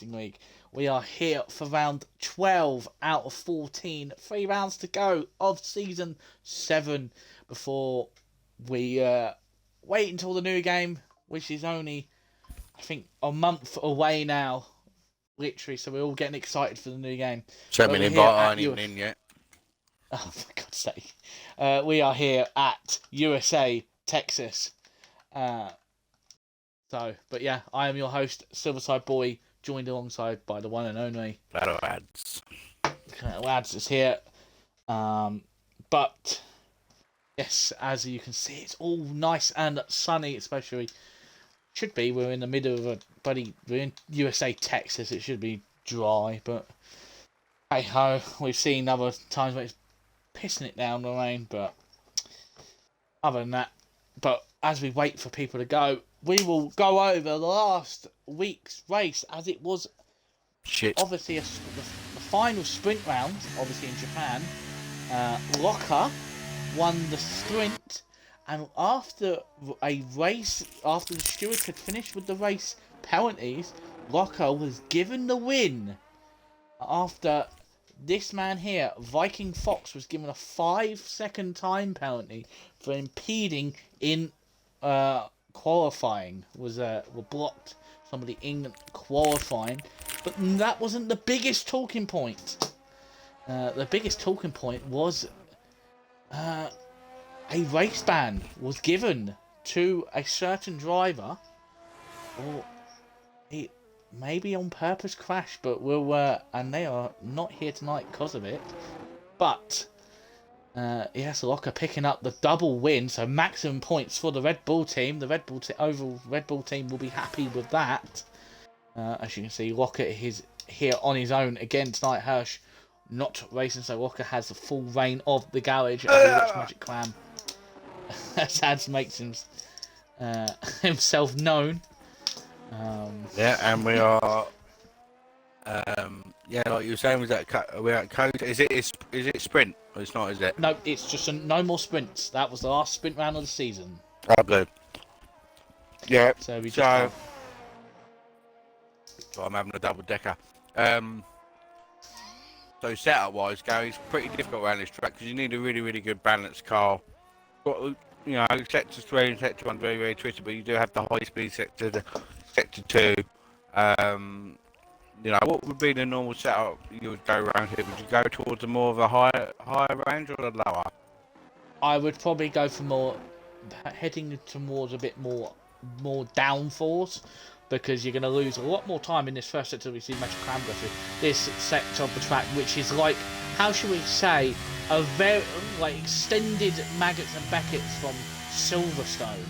League. We are here for round 12 out of 14. 3 rounds to go of season 7 before we wait until the new game, which is only, I think, a month away now. Literally, so we're all getting excited for the new game. Send But me we're an here invite, I at ain't even in yet. Oh, for God's sake. We are here at USA, Texas. But yeah, I am your host, Silverside Boy, joined alongside by the one and only Battle ads. Lads is here. But yes, as you can see, it's all nice and sunny, especially should be. We're in the middle of we're in USA, Texas. It should be dry, but hey ho, we've seen other times where it's pissing it down the rain, but other than that, but as we wait for people to go, we will go over the last week's race as it was obviously the final sprint round, obviously in Japan. Locker won the sprint, and after the stewards had finished with the race penalties, Locker was given the win after this man here, Viking Fox, was given a 5-second time penalty for impeding in qualifying. Were blocked somebody in qualifying, but that wasn't the biggest talking point. The biggest talking point was a race ban was given to a certain driver, or he maybe on purpose crash, but and they are not here tonight because of it. But yes, Locker picking up the double win, so maximum points for the Red Bull team. The overall Red Bull team will be happy with that. As you can see, Locker is here on his own again tonight. Hirsch not racing, so Locker has the full reign of the garage as we watch Magic Clam. As makes himself known. Yeah, and we are. Like you were saying, we're at code. Is it sprint? Or it's not, is it? No, it's just no more sprints. That was the last sprint round of the season. Oh, good. Yeah. So I'm having a double decker. So setup wise, Gary, it's pretty difficult around this track because you need a really, really good balanced car. Got, sector 3 and sector 1 very, very twisty, but you do have the high speed sector 2. What would be the normal setup you would go around here? Would you go towards a more of a higher range or a lower? I would probably go for heading towards a bit more downforce, because you're going to lose a lot more time in this first sector we see Magic Clam go through. This sector of the track, which is like, how should we say, a very extended Maggots and Beckett's from Silverstone.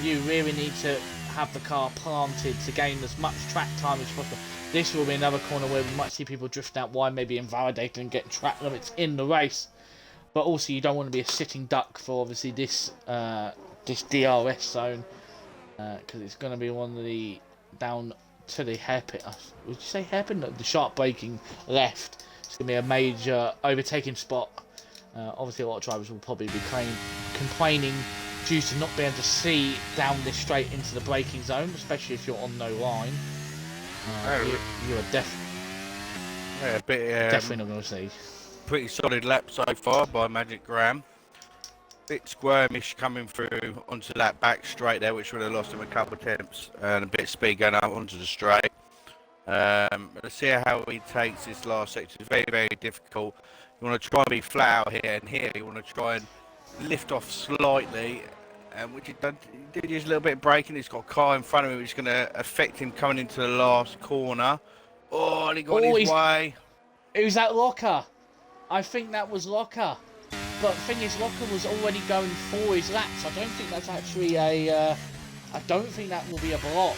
You really need to have the car planted to gain as much track time as possible. This will be another corner where we might see people drifting out wide, maybe invalidated and getting track limits in the race. But also you don't want to be a sitting duck for obviously this DRS zone, because it's going to be one of the down to the hairpin. Would you say hairpin? No, the sharp braking left. It's going to be a major overtaking spot. Obviously a lot of drivers will probably be complaining due to not being able to see down this straight into the braking zone, especially if you're on no line. You are definitely not going to see. Pretty solid lap so far by Magic Graham. Bit squirmish coming through onto that back straight there, which would have lost him a couple of temps, and a bit of speed going up onto the straight. Let's see how he takes this last section. It's very, very difficult. You want to try and be flat out here, and here you want to try and lift off slightly, which he did use a little bit of braking. He's got a car in front of him which is going to affect him coming into the last corner. Oh, and he got his way. It was that Locker. I think that was Locker. But the thing is, Locker was already going for his laps. I don't think that's actually I don't think that will be a block.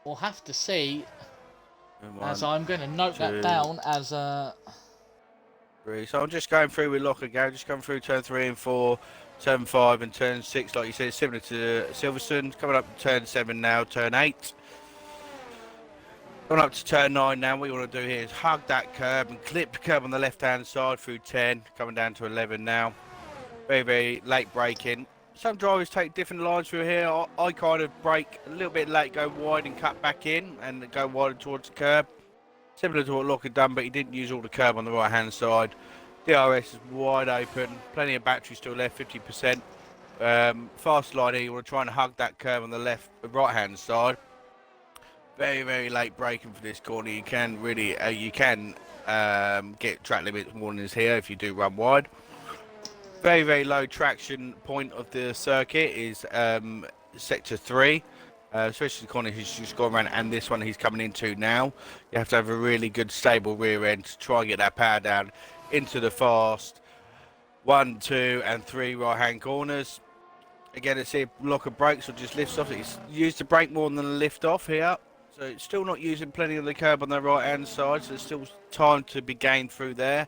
We'll have to see. As I'm going to note that down as So I'm just going through with Locker, Gary. Just going through turn 3 and 4, turn 5 and turn 6. Like you said, similar to Silverstone. Coming up to turn 7 now, turn 8. Going up to turn 9 now. What you want to do here is hug that curb and clip the curb on the left hand side through 10. Coming down to 11 now. Very, very late braking. some drivers take different lines through here. I kind of brake a little bit late, go wide and cut back in, and go wider towards the curb. Similar to what Locke had done, but he didn't use all the curb on the right-hand side. DRS is wide open, plenty of battery still left, 50%. Fast line here, you want to try and hug that curb on the right-hand side. Very, very late braking for this corner. You can really, get track limit warnings here if you do run wide. Very, very low traction point of the circuit is sector 3. Especially the corner he's just gone around, and this one he's coming into now. You have to have a really good stable rear end to try and get that power down into the fast 1, 2 and 3 right hand corners. Again, let's see if Locker brakes or just lifts off. It's used to brake more than the lift off here, so it's still not using plenty of the curb on the right hand side, so there's still time to be gained through there.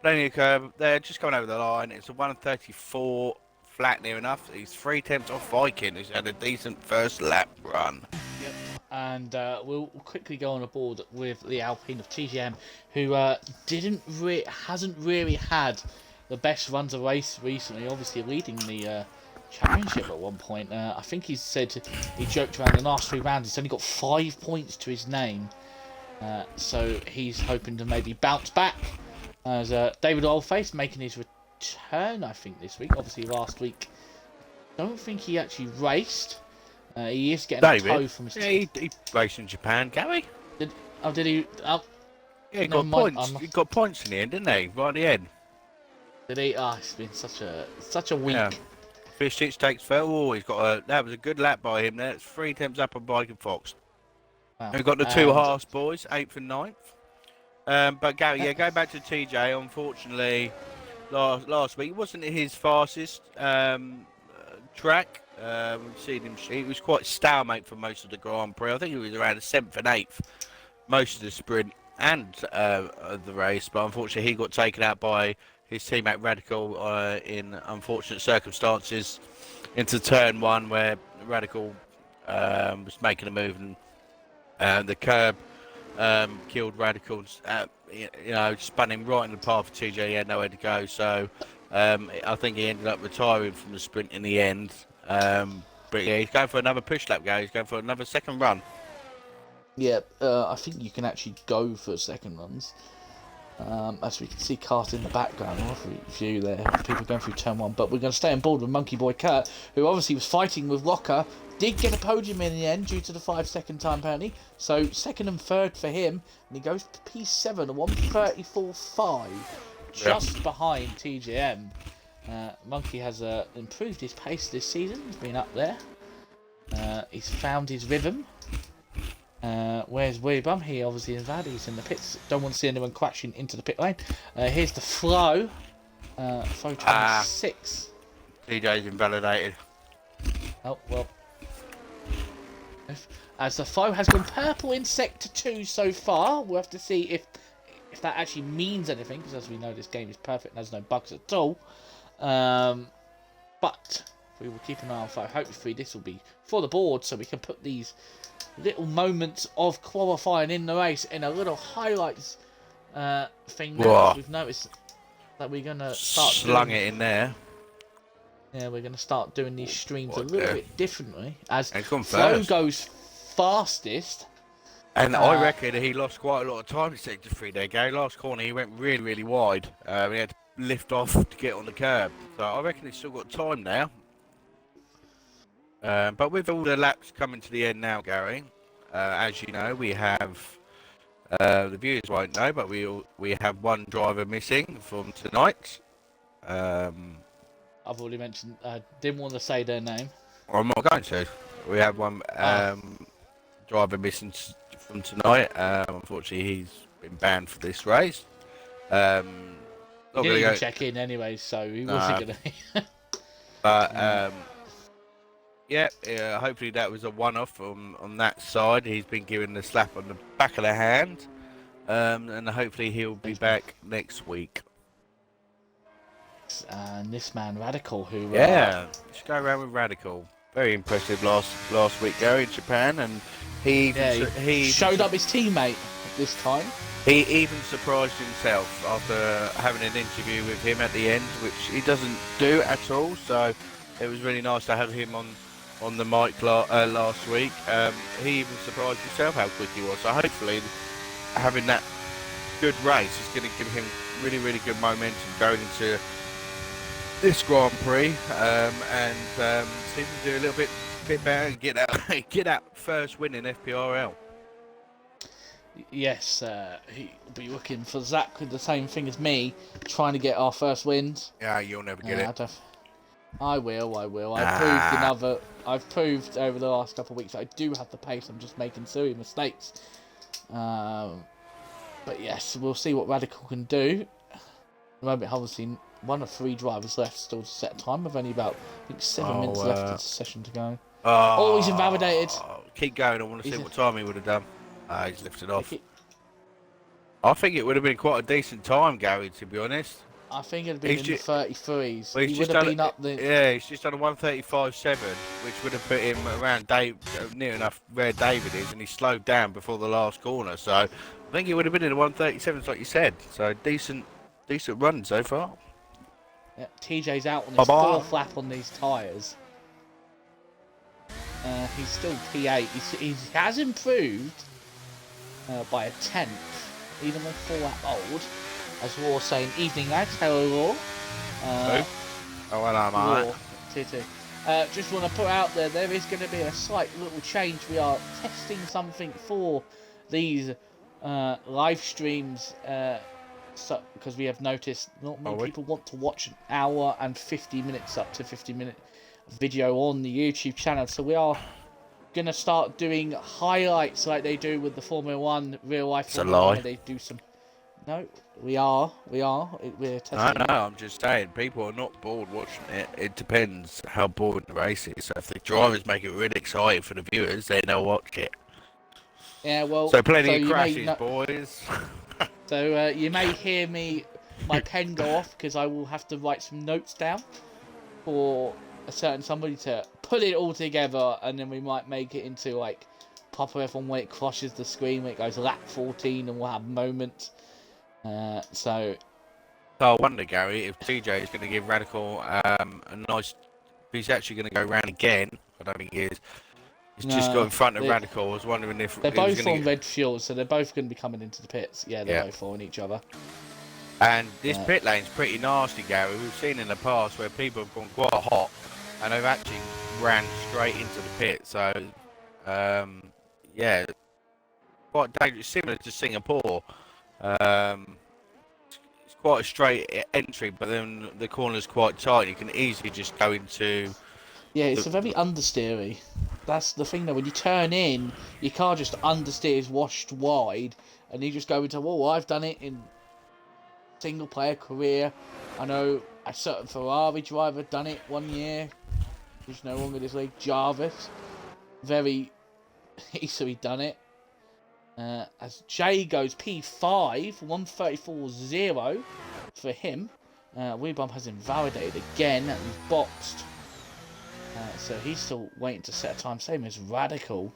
Plenty of curb there, just coming over the line. It's a 134 flat near enough. He's 3 tenths off Viking, who's had a decent first lap run. Yep. And we'll quickly go on aboard with the Alpine of TGM, who hasn't really had the best runs of race recently. Obviously leading the championship at one point. I think he said he joked around the last 3 rounds. He's only got 5 points to his name, so he's hoping to maybe bounce back. As David Oldface making his return, I think, this week. Obviously, last week, I don't think he actually raced. He is getting a tow from his team. Yeah, he raced in Japan, Gary. Did he? Oh, yeah, he got points. He got points in the end, didn't he? Right at the end. Did he? Oh, it's been such a week. Yeah. Fish Stitch takes fell. Oh, that was a good lap by him there. It's 3 attempts up on Bike and Fox. Wow. We've got the 2 Haas boys, 8th and 9th. But Gary, yeah, going back to TJ, unfortunately, last week, it wasn't his fastest track. We've seen him, he was quite stalemate for most of the Grand Prix. I think he was around the 7th and 8th, most of the sprint and the race. But unfortunately, he got taken out by his teammate Radical in unfortunate circumstances into turn 1, where Radical was making a move and the curb killed Radicals, spun him right in the path of TJ. He had nowhere to go, so I think he ended up retiring from the sprint in the end. But yeah, he's going for another push lap, guys. He's going for another second run. Yeah, I think you can actually go for second runs. As we can see cars in the background, lovely view there, people going through turn 1. But we're going to stay on board with Monkey Boy Kurt, who obviously was fighting with Locker. Did get a podium in the end due to the 5-second time penalty. So 2nd and 3rd for him, and he goes to P7, a 1:34.5, just behind TGM. Monkey has improved his pace this season. He's been up there. He's found his rhythm. Where's Weebum? He obviously is bad. He's in the pits. Don't want to see anyone crashing into the pit lane. Here's the Flo. Flo 26. TJ's invalidated. Oh, well. As the Flo has gone purple in Sector 2 so far. We'll have to see if that actually means anything, because as we know, this game is perfect and has no bugs at all. But we will keep an eye on Flo. Hopefully this will be for the board, so we can put these little moments of qualifying in the race in a little highlights thing now. We've noticed that we're going to start slung it in there. Yeah, we're going to start doing these streams a little bit differently, as Flo goes fastest. And I reckon he lost quite a lot of time in sector 3 there, Gary. Last corner he went really, really wide. He had to lift off to get on the curb. So I reckon he's still got time now. But with all the laps coming to the end now, Gary, as you know, we have, the viewers won't know, but we have 1 driver missing from tonight. I've already mentioned, didn't want to say their name. I'm not going to. We have 1 driver missing from tonight. Unfortunately, he's been banned for this race. He didn't even check in anyway, so he wasn't going to. But yeah, hopefully that was a one-off on that side. He's been given the slap on the back of the hand, and hopefully he'll be back next week. And this man Radical, who let's go around with Radical. Very impressive last week, Gary, in Japan, and he showed up his teammate this time. He even surprised himself after having an interview with him at the end, which he doesn't do at all. So It was really nice to have him on the mic last week. He even surprised himself how quick he was. So hopefully, having that good race is going to give him really, really good momentum going into this Grand Prix, and see if he can do a little bit better and get that first win in FPRL. Yes, he'll be looking for Zach with the same thing as me, trying to get our first wins. Yeah, you'll never get it. I will. I've proved over the last couple of weeks that I do have the pace. I'm just making silly mistakes. But yes, we'll see what Radical can do. At the moment, obviously, one of 3 drivers left still to set time. With only about, I think, 7 minutes left of the session to go. Oh, he's invalidated. Keep going. I want to see what time he would have done. He's lifted off. I think it would have been quite a decent time, Gary, to be honest. I think it'd been in the 33s. Well, He would have been up the... Yeah, he's just done a 1:35.7, which would have put him around near enough where David is, and he slowed down before the last corner. So I think it would have been in the 1:37s, like you said. So decent run so far. Yeah, TJ's out on his 4th lap on these tyres. He's still P8. He has improved by a 10th, even though 4 lap old. As Law saying, evening lads, hello Law. Hello, mate. Just want to put out there is going to be a slight little change. We are testing something for these live streams, because we have noticed not many people want to watch an hour and 50 minutes, up to 50-minute video on the YouTube channel. So we are going to start doing highlights like they do with the Formula 1, real life Formula 1, where they do some... No, we are. We're testing. No, I'm just saying, people are not bored watching it. It depends how boring the race is. So if the drivers make it really exciting for the viewers, then they'll watch it. Yeah, well... So plenty of crashes, boys. So you may hear my pen go off, because I will have to write some notes down for a certain somebody to put it all together, and then we might make it into, like, proper everyone when it crosses the screen, when it goes lap 14, and we'll have moments. So I wonder, Gary, if TJ is going to give Radical a nice... He's actually going to go round again. I don't think he is. He's just got in front of Radical. I was wondering if... They're both on red fuel, so they're both going to be coming into the pits. Yeah, they're both on each other. And this pit lane's pretty nasty, Gary. We've seen in the past where people have gone quite hot, and they've actually ran straight into the pit. So, yeah, quite dangerous, similar to Singapore. It's quite a straight entry, but then the corner's quite tight. You can easily just go into... Yeah, it's a very understeery. That's the thing, though. When you turn in, your car just understeers, washed wide, and you just go into, well, I've done it in single-player career. I know a certain Ferrari driver done it one year. Who's no longer this league, Jarvis. Very easily done it. As Jay goes P5, 1:34.0 for him. Weebum has invalidated again, and he's boxed. So he's still waiting to set a time, same as Radical.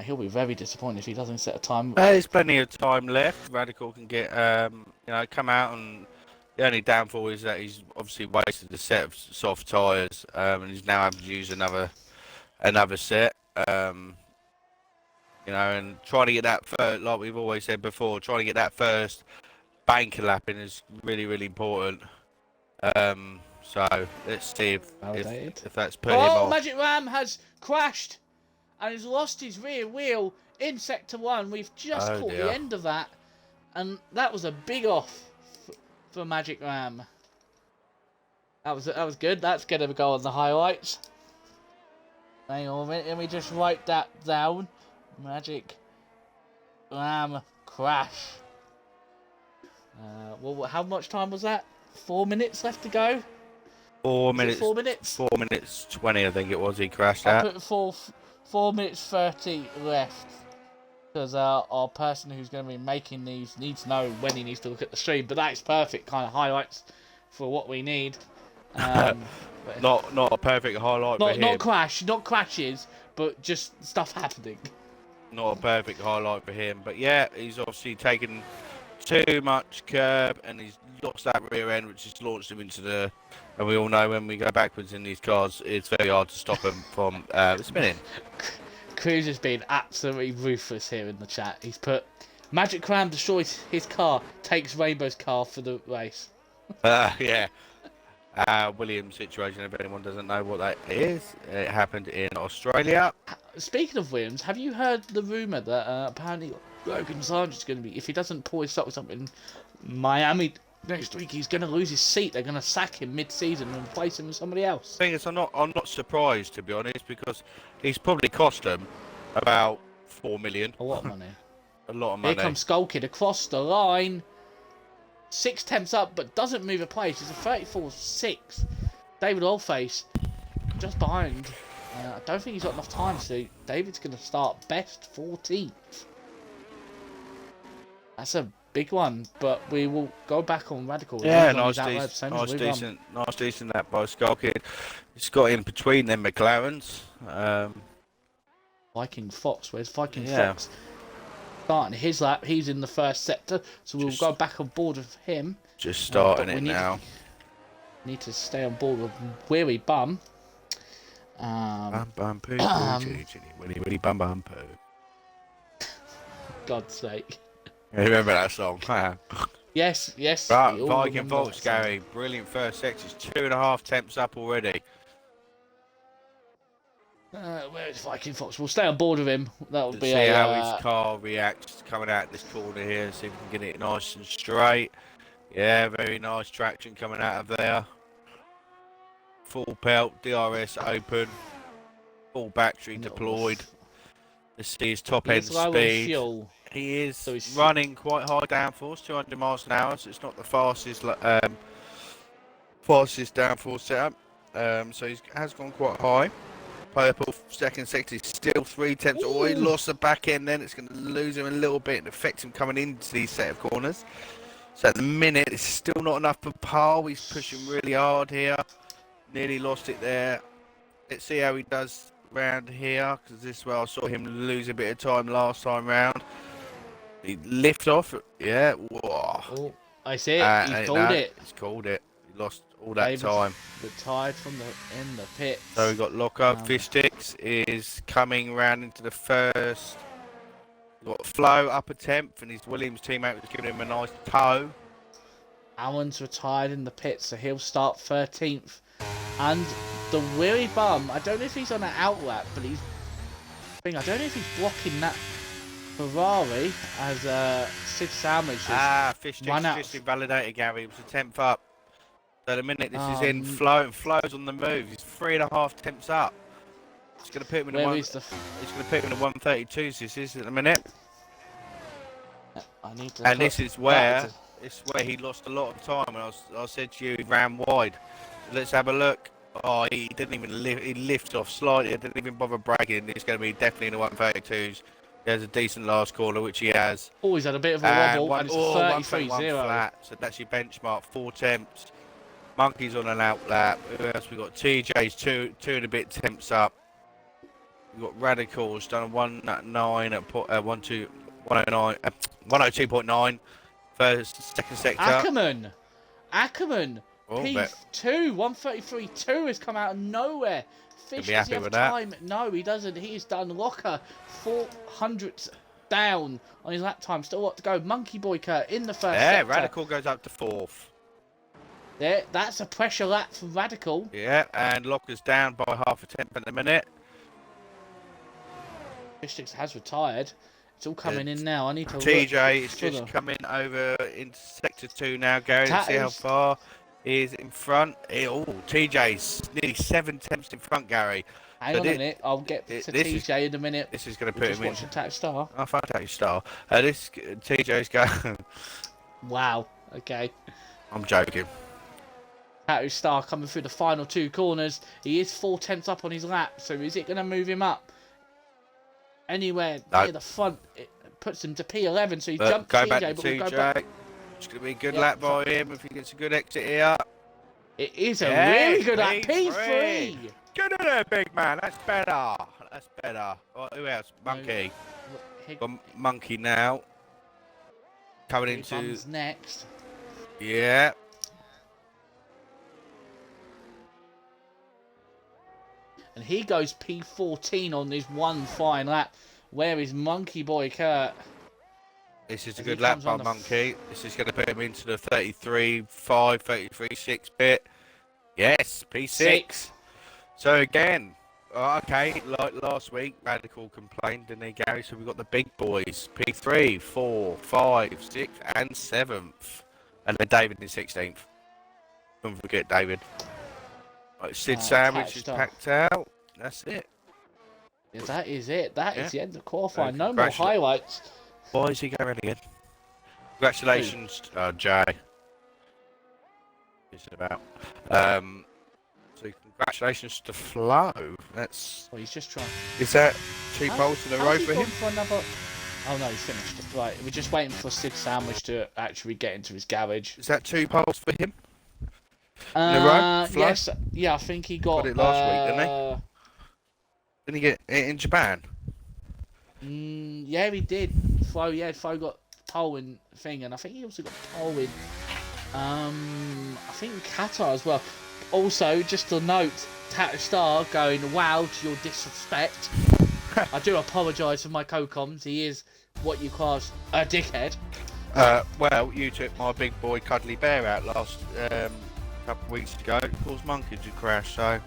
He'll be very disappointed if he doesn't set a time. There's plenty of time left. Radical can get, come out, and the only downfall is that he's obviously wasted the set of soft tyres, and he's now having to use another set. And trying to get that first, like we've always said before, trying to get that first banker lap in is really, really important. So let's see if that's put him off. Magic Ram has crashed and has lost his rear wheel in Sector 1. We've just caught the end of that, and that was a big off for Magic Ram. That was good. That's going to go on the highlights. Hang on a minute, let me just write that down. Magic Ram crash. Well, how much time was that? 4 minutes left to go? 4 minutes. 4 minutes? 4 minutes 20, I think it was. He crashed I out. put 4 minutes 30 left, because our person who's going to be making these needs to know when he needs to look at the stream. But that is perfect kind of highlights for what we need. Not a perfect highlight for him. Not crashes, but just stuff happening. Not a perfect highlight for him, but yeah, he's obviously taken too much curb, and he's lost that rear end, which has launched him into the. And we all know when we go backwards in these cars, it's very hard to stop him from spinning. Cruz has been absolutely ruthless here in the chat. He's put Magic Cram destroys his car, takes Rainbow's car for the race. Yeah. Williams situation, if anyone doesn't know what that is, it happened in Australia. Speaking of Williams, have you heard the rumour that apparently Logan Sargent's going to be, if he doesn't pull his socks up in Miami next week, he's going to lose his seat. They're going to sack him mid-season and replace him with somebody else. Thing is, I'm not surprised, to be honest, because he's probably cost them about 4 million. A lot of money. A lot of money. Here comes Skull Kid across the line. 6 temps up, but doesn't move a place. It's a 34-6. David Oldface just behind. I don't think he's got enough time, so David's going to start best 14th. That's a big one, but we will go back on Radical. Yeah, nice decent that by Skull Kid. He's got in between them McLarens. Viking Fox, where's Viking Fox? Starting his lap, he's in the first sector, so we'll go back on board with him. Just starting it now. Need to stay on board with Weary Bum. Bum bum poo, chitty chitty, willy willy bum bum poo. God's sake. You remember that song? Yes. Right, Viking Fox, Gary. Brilliant first sector. He's 2.5 temps up already. Where is Viking Fox? We'll stay on board with him. That'll be see how his car reacts coming out this corner here. See if we can get it nice and straight. Yeah, very nice traction coming out of there. Full pelt, DRS open, full battery deployed. Let's see his top end speed. He is so running quite high downforce, 200 miles an hour. So it's not the fastest downforce setup. So he has gone quite high. Purple second sector is still 3 temps. Oh, he lost the back end. Then it's going to lose him a little bit and affect him coming into these set of corners. So at the minute, it's still not enough for pole. He's pushing really hard here. Nearly lost it there. Let's see how he does round here, because this is where I saw him lose a bit of time last time round. He lift off. Yeah. Whoa. Oh, I see it. He called it. He's called it. He lost all that time. Retired from in the pit. So we got Locker. Fish Sticks is coming round into the first. We've got Flo up a 10th, and his Williams teammate was giving him a nice tow. Alan's retired in the pit, so he'll start 13th. And the Weary Bum, I don't know if he's on an outlap, but I don't know if he's blocking that Ferrari as Sid Sandwich has Fish Sticks invalidated, Gary. It was a 10th up. So the minute this is in, Flo's on the move. He's 3.5 temps up. It's going to put him in It's going to put him in the 132s. This is at the minute. This is where he lost a lot of time. And I said to you, he ran wide. So let's have a look. Oh, he didn't even lift. He lifted off slightly. Didn't even bother bragging. It's going to be definitely in the 132s. He has a decent last corner, which he has. Oh, he's had a bit of a wobble, and it's a 33-0. Flat. So that's your benchmark. 4 temps. Monkey's on an outlap. Who else we got? TJ's two and a bit temps up. We've got Radicals done a 109 at 102.9. First, second sector. Ackerman. P2, 133.2 has come out of nowhere. Fish, does he have time? No, he doesn't. He's done Locker 400 down on his lap time. Still a lot to go. Monkey Boy Kurt in the first sector. Radical goes up to 4th. There, that's a pressure lap for Radical. Yeah, and Locker's down by half a temp at the minute. Fishsticks has retired. It's all coming in now. I need to TJ is just coming over into sector 2 now, Gary. Let's see how far he is in front. TJ's nearly 7 temps in front, Gary. Hang on a minute. I'll get to TJ in a minute. This is going to put him in. Attack Star. I'll find out Star. TJ's going. Wow. Okay. I'm joking. Tattoo Star coming through the final 2 corners. He is 4 temps up on his lap. So is it going to move him up anywhere near the front? It puts him to P11. So he jumped TJ. Back to TJ. We'll go back. It's going to be a good lap by him if he gets a good exit here. It is a really good lap. P3. Get in there, big man. That's better. That's better. Right, who else? Monkey. Got Monkey now. Coming Here into comes next. yeah. And he goes P14 on this one fine lap. Where is Monkey Boy Kurt? This is a As he good lap comes by on the Monkey. This is going to put him into the 33.5, 33.6 bit. Yes, P6. 6. So again, okay, like last week, Radical complained, didn't he, Gary? So we've got the big boys, P3, 4, 5, 6, and 7th. And then David in 16th. Don't forget David. Right, Sid Sandwich is packed out. That's it. Yeah, that is it. That is the end of qualifying. No more highlights. Why is he going again? Congratulations, Jay. It's about. So congratulations to Flo. That's. Well, he's just trying. Is that 2 poles in a row for him? For another... Oh no, he's finished. Right, we're just waiting for Sid Sandwich to actually get into his garage. Is that 2 poles for him? In a row? Flo? Yes. Yeah, I think he got it last week, didn't he? Didn't he get it in Japan? Yeah, he did. Flo got pole in thing, and I think he also got pole in. I think Qatar as well. Also, just a note, Tata Star going wow to your disrespect. I do apologise for my co-coms. He is what you class a dickhead. Well, you took my big boy Cuddly Bear out last couple of weeks ago. It caused Monkey to crash, so.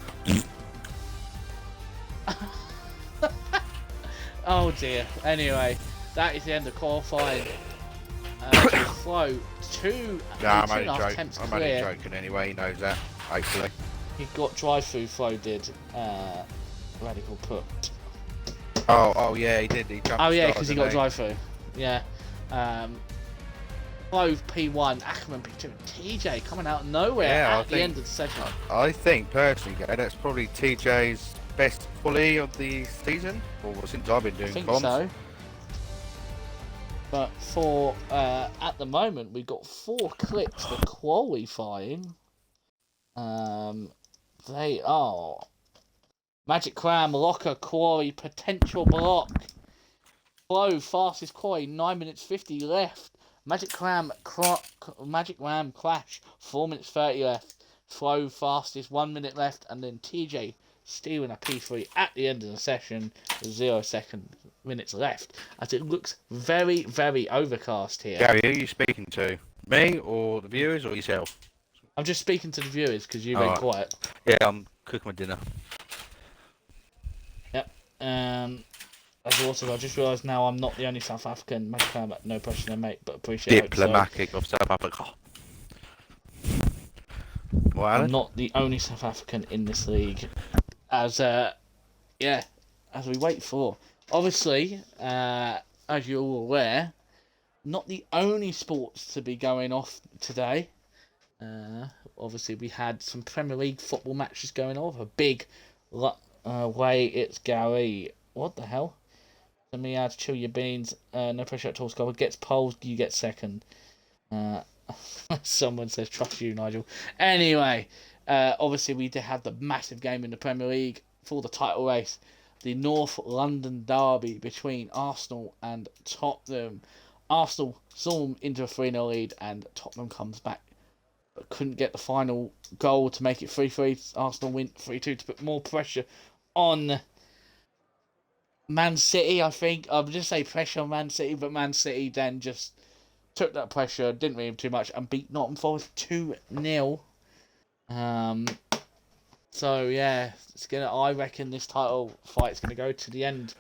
Oh dear. Anyway, that is the end of qualifying. Flo, two and a half attempts clear. I'm only joking anyway, he knows that, hopefully. He got drive-through, Flo did. Radical put. Oh yeah, he did. He jumped. Oh yeah, because he got drive-through. Yeah. Flo P1, Ackerman P2, and TJ coming out of nowhere at the end of the session. I think personally, that's probably TJ's best quali of the season, or since I've been doing comms. I think so. But for at the moment, we've got 4 clips for qualifying. They are Magic Cram, Locker, Quarry, Potential Block. Flow, fastest quarry, 9 minutes 50 left. Magic Ram Clash, 4 minutes 30 left. Flow, fastest, 1 minute left. And then TJ stealing a P3 at the end of the session, 0 minutes left. As it looks very, very overcast here. Gary, who are you speaking to? Me or the viewers or yourself? I'm just speaking to the viewers because you've been quiet. Yeah, I'm cooking my dinner. Yep. As also, I just realised now I'm not the only South African. No pressure to mate, but appreciate it. Diplomatic of South Africa. What, Alan? I'm not the only South African in this league. As we wait for. Obviously, as you're all aware, not the only sports to be going off today. Obviously, we had some Premier League football matches going off. A big way. It's Gary. What the hell? Let me add chill your beans. No pressure at all. Score gets poles. You get second. Someone says trust you, Nigel. Anyway, obviously we did have the massive game in the Premier League for the title race. The North London derby between Arsenal and Tottenham. Arsenal storm into a 3-0 lead and Tottenham comes back. But couldn't get the final goal to make it 3-3. Arsenal win 3-2 to put more pressure on Man City, I think. I would just say pressure on Man City, but Man City then just took that pressure, didn't really too much, and beat Nottingham Forest 2-0. So yeah, I reckon this title fight's gonna go to the end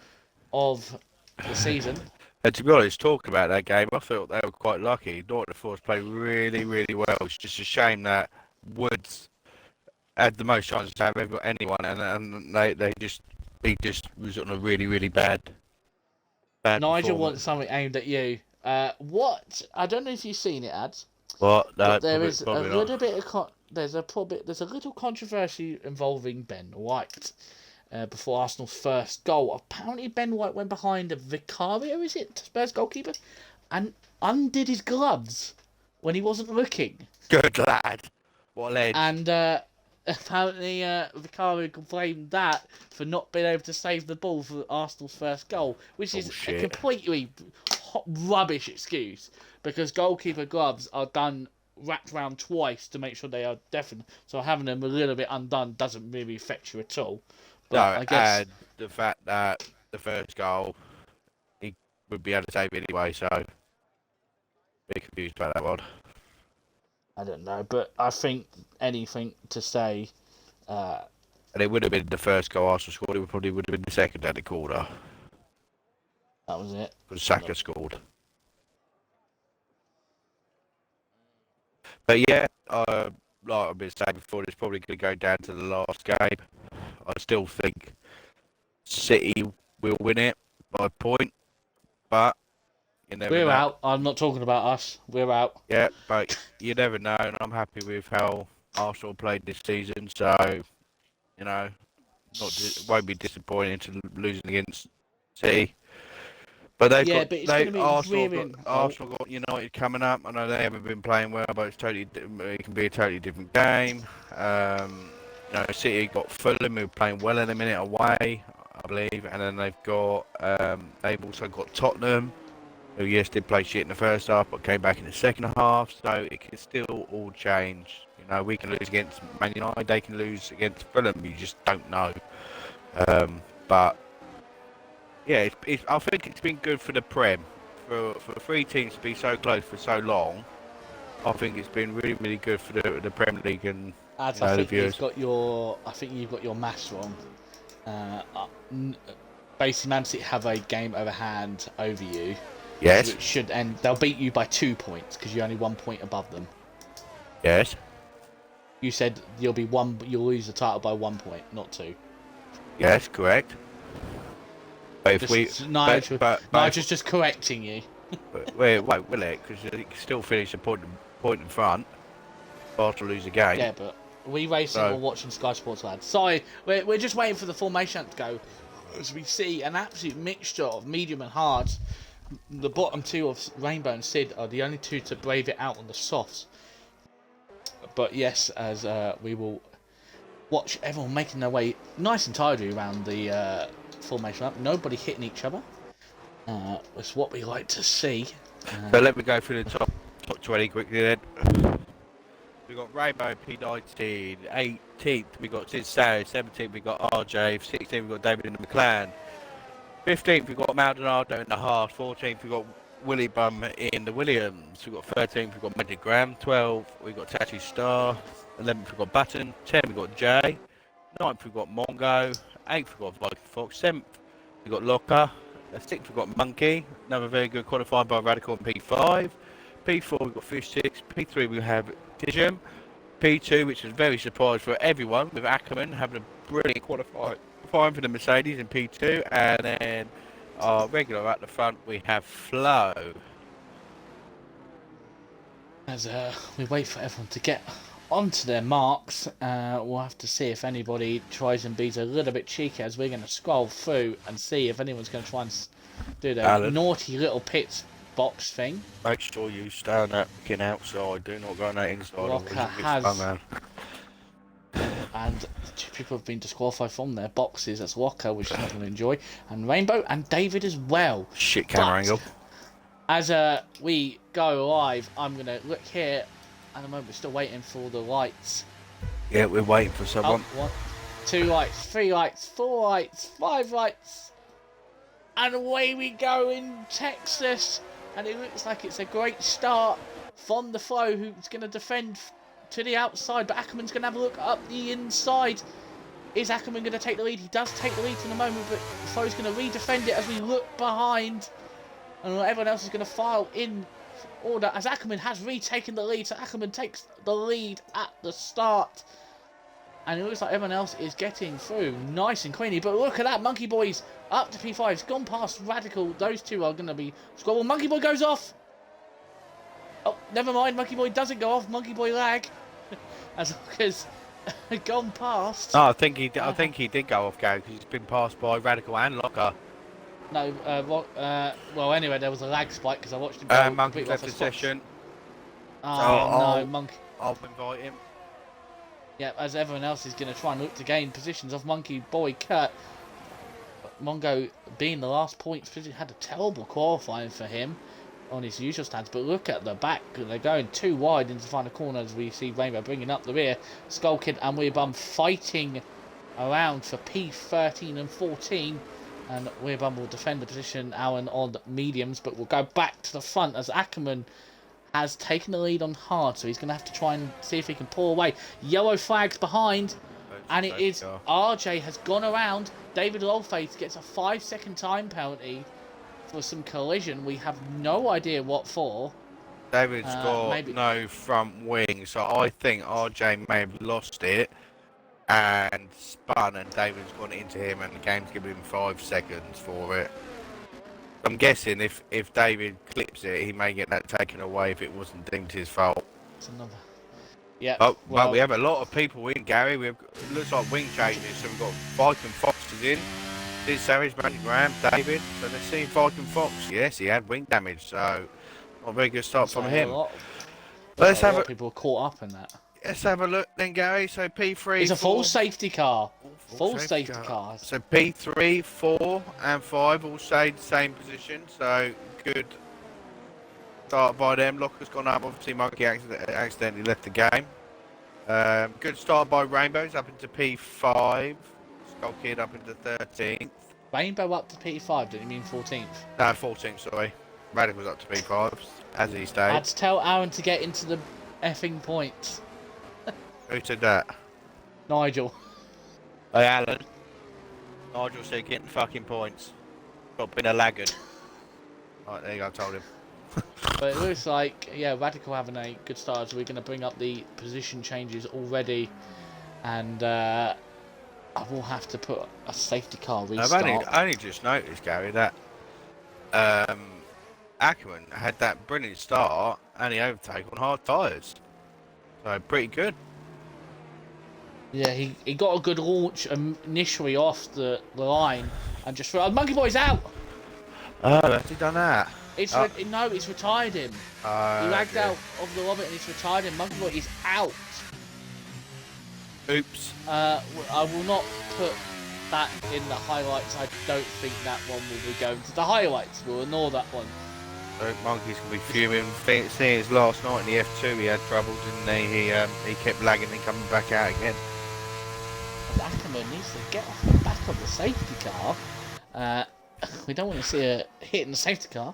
of the season. To be honest, talking about that game, I felt they were quite lucky. Nottingham Forest played really, really well. It's just a shame that Woods had the most chances to have ever got anyone, and he just was on a really, really bad Nigel wants something aimed at you. What? I don't know if you've seen it, ads. What? No, but there is a little not. bit of there's a little controversy involving Ben White. Before Arsenal's first goal, apparently Ben White went behind Vicario, is it, Spurs goalkeeper, and undid his gloves when he wasn't looking. Good lad. What a ledge. And apparently Vicario complained that for not being able to save the ball for Arsenal's first goal, which is a completely rubbish excuse because goalkeeper gloves are done wrapped around twice to make sure they are definite. So having them a little bit undone doesn't really affect you at all. But No, I guess and the fact that the first goal he would be able to save anyway, so a bit confused about that one. I don't know. But I think anything to say. And it would have been the first goal Arsenal scored. It probably would have been the second at the quarter. That was it. Because Saka scored. But yeah, like I've been saying before, it's probably going to go down to the last game. I still think City will win it by a point, but you never We're know. out. I'm not talking about us. We're out. Yeah, but you never know, and I'm happy with how Arsenal played this season. So, you know, won't be disappointing to losing against City. But Yeah, but it's going to be Arsenal got United coming up. I know they haven't been playing well, but it can be a totally different game. City got Fulham, who are playing well in a minute away, I believe, and then they've also got Tottenham, who did play shit in the first half, but came back in the second half. So it can still all change. You know, we can lose against Man United, they can lose against Fulham. You just don't know. But yeah, I think it's been good for the Prem. For three teams to be so close for so long, I think it's been really, really good for the Premier League and I think you've got your maths wrong. Basically, Man City have a game over hand over you. Yes. Which should end. They'll beat you by 2 points because you're only 1 point above them. Yes. You said you'll lose the title by 1 point, not 2. Yes, correct. But Nigel's just correcting you. Wait, will it? Because you can still finish a point in front. Arsenal lose a game. Yeah, but we racing or watching Sky Sports, lads. Sorry, we're just waiting for the formation to go. As we see an absolute mixture of medium and hards. The bottom two of Rainbow and Sid are the only two to brave it out on the softs. But yes, as we will watch everyone making their way nice and tidy around the formation up. Nobody hitting each other. That's what we like to see. So let me go through the top 20 quickly then. We've got Rainbow P19, 18th we got Sid Sarah, 17th we got RJ, 16th we got David in the McLaren, 15th we got Maldonado in the Heart, 14th we got Willie Bum in the Williams, we got 13th we got Magic Graham, 12th we got Tattoo Star, 11th we got Button, 10th we got Jay, 9th we got Mongo, 8th we got Viking Fox, 7th we got Locker, 6th we got Monkey, another very good qualified by Radical in P5, P4 we've got Fish 6, P3 we have Tijum, P2 which was very surprised for everyone with Ackerman having a brilliant qualifying for the Mercedes in P2, and then our regular at the front we have Flo. As we wait for everyone to get onto their marks, we'll have to see if anybody tries and be a little bit cheeky as we're going to scroll through and see if anyone's going to try and do their naughty little pits box thing. Make sure you stay on that fucking outside, do not go on that inside. Locker has, and 2 people have been disqualified from their boxes. That's Locker, which is not going to enjoy, and Rainbow and David as well. Shit camera angle. As we go live, I'm going to look here. At the moment, we're still waiting for the lights. Yeah, we're waiting for someone. 1, 2 lights, 3 lights, 4 lights, 5 lights. And away we go in Texas. And it looks like it's a great start from the Flo, who's going to defend to the outside. But Ackerman's going to have a look up the inside. Is Ackerman going to take the lead? He does take the lead in a moment, but Flo's going to redefend it as we look behind. And everyone else is going to file in order as Ackerman has retaken the lead. So Ackerman takes the lead at the start. And it looks like everyone else is getting through nice and cleanly. But look at that, Monkey Boy's up to P5. It's gone past Radical. Those two are going to be squabble. Monkey Boy goes off. Oh, never mind. Monkey Boy doesn't go off. Monkey Boy lag. As Locker's gone past. Oh, I think he did go off, Gary, because he's been passed by Radical and Locker. No, well, anyway, there was a lag spike because I watched him go Monkey left the session. Oh, no, Monkey. I'll invite him. Yeah, as everyone else is going to try and look to gain positions off Monkey Boy Kurt. Mongo being the last point, had a terrible qualifying for him on his usual stance. But look at the back, they're going too wide into the final corner as we see Rainbow bringing up the rear. Skull Kid and Weerbum fighting around for P13 and 14. And Weerbum will defend the position, Alan on mediums, but we'll go back to the front as Ackerman has taken the lead on hard, so he's going to have to try and see if he can pull away. Yellow flags behind, and it is RJ has gone around. David Lolface gets a 5-second time penalty for some collision. We have no idea what for. David's got no front wing, so I think RJ may have lost it and spun, and David's gone into him, and the game's given him 5 seconds for it. I'm guessing if David clips it, he may get that taken away if it wasn't deemed his fault. It's another. Yeah. Oh, well, we have a lot of people in, Gary. It looks like wing changes, so we've got Viking Fox is in. Did Savage, Magic Graham, David. So let's see Viking Fox. Yes, he had wing damage, so not a very good start from him. Let's have a lot of people caught up in that. Let's have a look then, Gary. So P3. It's a full safety car. Full safety car. So P3, 4, and 5 all stayed the same position. So good start by them. Locker's gone up. Obviously, Monkey accidentally left the game. Good start by Rainbows up into P5. Skull Kid up into 13th. Rainbow up to P5, didn't you mean 14th? No, 14th, sorry. Radical's up to P5, as he stayed. I had to tell Aaron to get into the effing points. Who said that? Nigel. Hey, Alan. Nigel said getting fucking points. Got been a laggard. Right, there you go, I told him. But it looks like, yeah, Radical having a good start. So we're going to bring up the position changes already. And I will have to put a safety car restart. I've only just noticed, Gary, that Ackerman had that brilliant start and he overtake on hard tyres. So pretty good. Yeah, he got a good launch initially off the line and just Monkey Boy's out. Oh, has he done that? No, it's retired him. He lagged out of the orbit and it's retired him. Monkey Boy is out. Oops. I will not put that in the highlights. I don't think that one will be going to the highlights. We'll ignore that one. Monkey's gonna be fuming. Seeing his last night in the F2, he had trouble, didn't he? He kept lagging and coming back out again. And Ackerman needs to get off the back of the safety car. We don't want to see a hit in the safety car.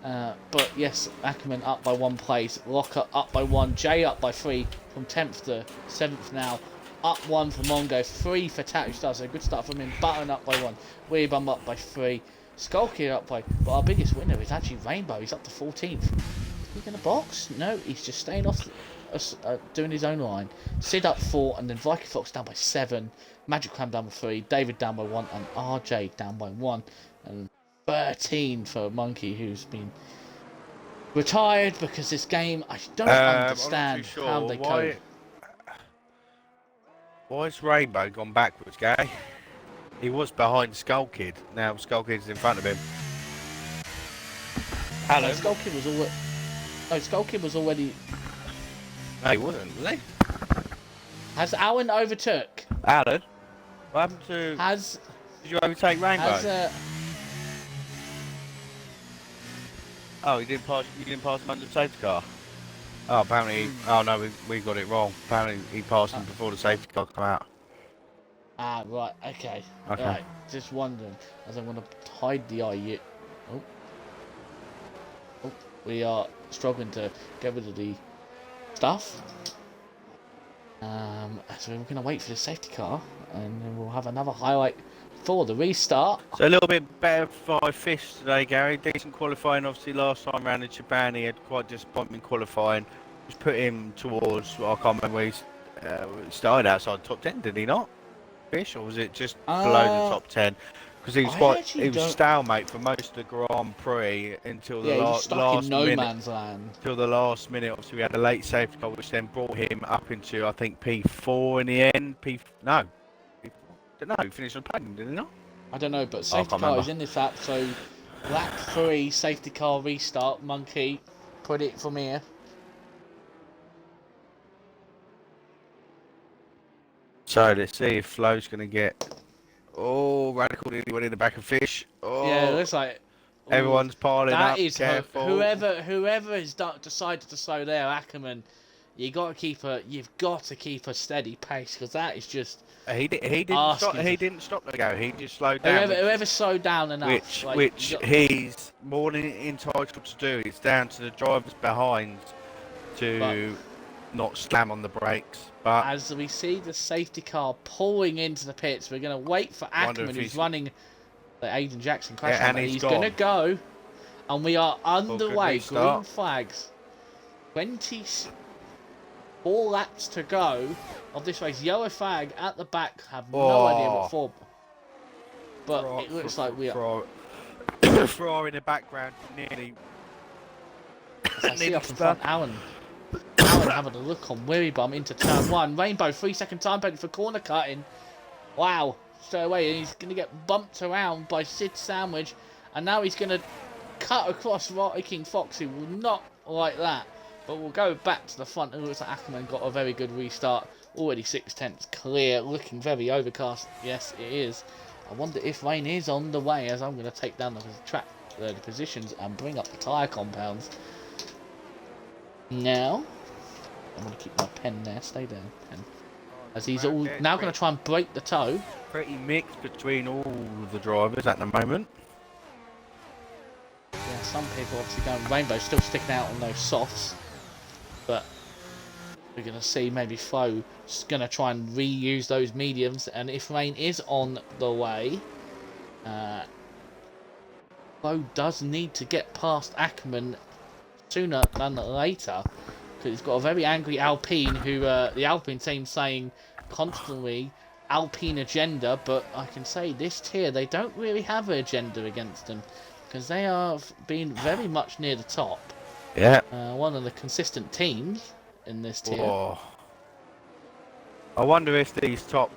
But yes, Ackerman up by 1 place. Locker up by 1. Jay up by 3 from 10th to 7th now. Up 1 for Mongo. 3 for Tattoo Star. So a good start from him. Button up by 1. Weebum up by 3. Skull Kid up by... But our biggest winner is actually Rainbow. He's up to 14th. Is he going to box? No, he's just staying off... doing his own line. Sid up 4, and then Viking Fox down by 7. Magic Cram down by 3. David down by 1, and RJ down by 1. And 13 for Monkey, who's been retired because this game, I don't understand how they cope. Why has Rainbow gone backwards, Gary? He was behind Skull Kid. Now Skull Kid's in front of him. Hello. Skull Kid was already... No, Skull Kid was already... No, he wasn't, was he? Has Alan overtook? Alan? What happened to... Did you overtake Rainbow? Oh, you didn't pass him under the safety car? Oh, apparently... Oh, no, we got it wrong. Apparently he passed him before the safety car came out. Ah, right, okay. Right, just wondering, as I'm going to hide the IU... Oh, we are struggling to get rid of the stuff. So we're going to wait for the safety car, and then we'll have another highlight for the restart. So a little bit better for Fish today, Gary. Decent qualifying, obviously. Last time round in Japan, he had quite disappointment qualifying. Just put him towards, I can't remember where he started outside top 10, did he not? Fish, or was it just below the top 10? Because he was stalemate for most of the Grand Prix until the last minute. Man's land. Till the last minute, obviously we had a late safety car, which then brought him up into I think P4 in the end. He finished on podium, did he not? I don't know, but safety car is in this app, so lap 3 safety car restart. Monkey, put it from here. So let's see if Flo's going to get Oh, Radical nearly went in the back of Fish. Yeah, it Oh, looks like ooh, everyone's piling that up. is Careful. whoever has decided to slow there, Ackerman. You've got to keep a steady pace because that is just He didn't stop. asking for He didn't stop the go. He just slowed down, whoever slowed down enough. Like you which got, he's more than entitled to do. It's down to the drivers behind but to not slam on the brakes. But as we see the safety car pulling into the pits, we're going to wait for I wonder Ackerman, if who's he's running the Aiden Jackson crash yeah, lap, and and he's he's going to gone. go. And we are Well, good underway. Green restart. flags. 24 laps to go of this race. Yellow flag at the back. Have no idea what for. But it looks like we are. Ferrari in the background nearly. As I see up in front, Alan having a look on Weary Bum into turn 1. Rainbow 3-second time penalty for corner cutting. Wow. Straight away, and he's going to get bumped around by Sid Sandwich. And now he's going to cut across Viking Fox, who will not like that. But we'll go back to the front. It looks like Ackerman got a very good restart. Already 6/10 clear. Looking very overcast. Yes, it is. I wonder if rain is on the way, as I'm going to take down the positions and bring up the tyre compounds. Now, I'm going to keep my pen there. Stay there, pen. As he's all now going to try and break the toe. Pretty mixed between all the drivers at the moment. Yeah, some people obviously going Rainbow still sticking out on those softs, but we're going to see maybe Flo going to try and reuse those mediums, and if rain is on the way, Flo does need to get past Ackerman sooner than later, because he's got a very angry Alpine, who the Alpine team saying constantly Alpine agenda, but I can say this tier, they don't really have an agenda against them, because they have been very much near the top. Yeah. One of the consistent teams in this tier. Oh. I wonder if these top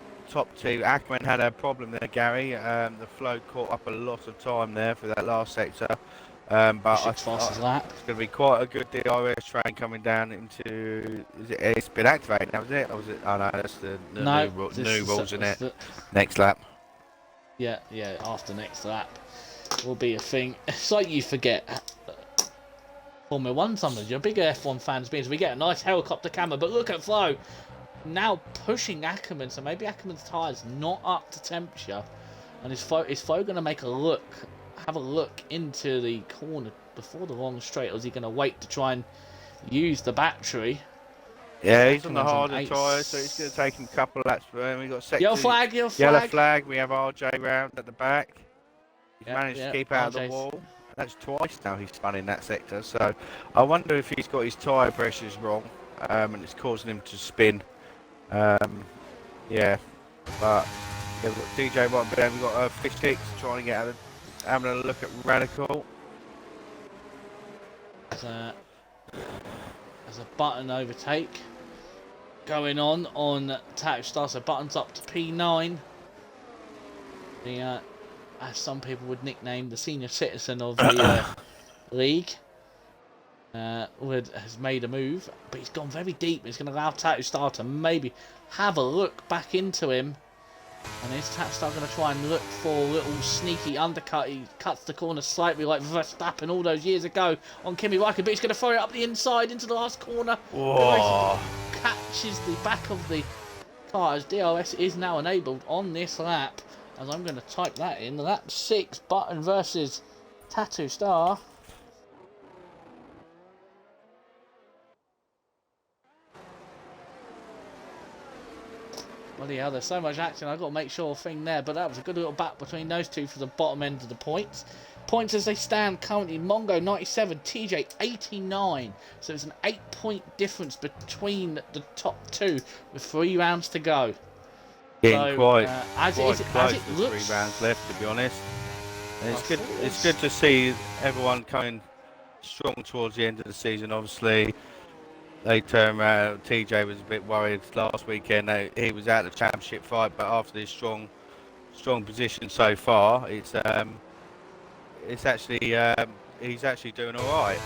two. Ackerman had a problem there, Gary. The flow caught up a lot of time there for that last sector. But Six fastest lap. It's going to be quite a good DRS train coming down into. It's been activated now, is it? Or was it? Oh no, that's the No, new rules in it. the- Next lap. Yeah, after next lap will be a thing. It's like you forget. Formula 1 sometimes, you're bigger F1 fans means we get a nice helicopter camera, but look at Flo now pushing Ackerman, so maybe Ackerman's tyre's not up to temperature, and is Flo going to have a look into the corner before the long straight, or is he going to wait to try and use the battery? Yeah, he's on the Ackerman's harder tyre, so it's going to take him a couple of laps. We've got sector. Yellow flag. Yellow flag. We have RJ round at the back. He's managed to keep out of the wall. That's twice now he's spun in that sector, so I wonder if he's got his tyre pressures wrong, and it's causing him to spin. Yeah, but we've got DJ right there. We've got Fish Kicks trying to get out of, having a look at Radical. There's a button overtake going on Tattoo Star, so buttons up to P9. The as some people would nickname the senior citizen of the league, has made a move, but he's gone very deep. He's going to allow Tattoo Star to maybe have a look back into him. And is Tattoo Star going to try and look for a little sneaky undercut? He cuts the corner slightly like Verstappen all those years ago on Kimi Räikkönen, but he's going to throw it up the inside into the last corner. Whoa. Catches the back of the car as DRS is now enabled on this lap. As I'm going to type that in, lap 6, Button versus Tattoo Star. Well, yeah, there's so much action. I've got to make sure thing there, but that was a good little battle between those two for the bottom end of the points. Points as they stand currently: Mongo 97, TJ 89. So it's an 8-point difference between the top two with 3 rounds to go. Getting quite close with 3 rounds left, to be honest. And it's good. It's good to see everyone coming strong towards the end of the season. Obviously, they turned around. TJ was a bit worried last weekend. He was out of the championship fight, but after this strong position so far, it's actually he's actually doing all right.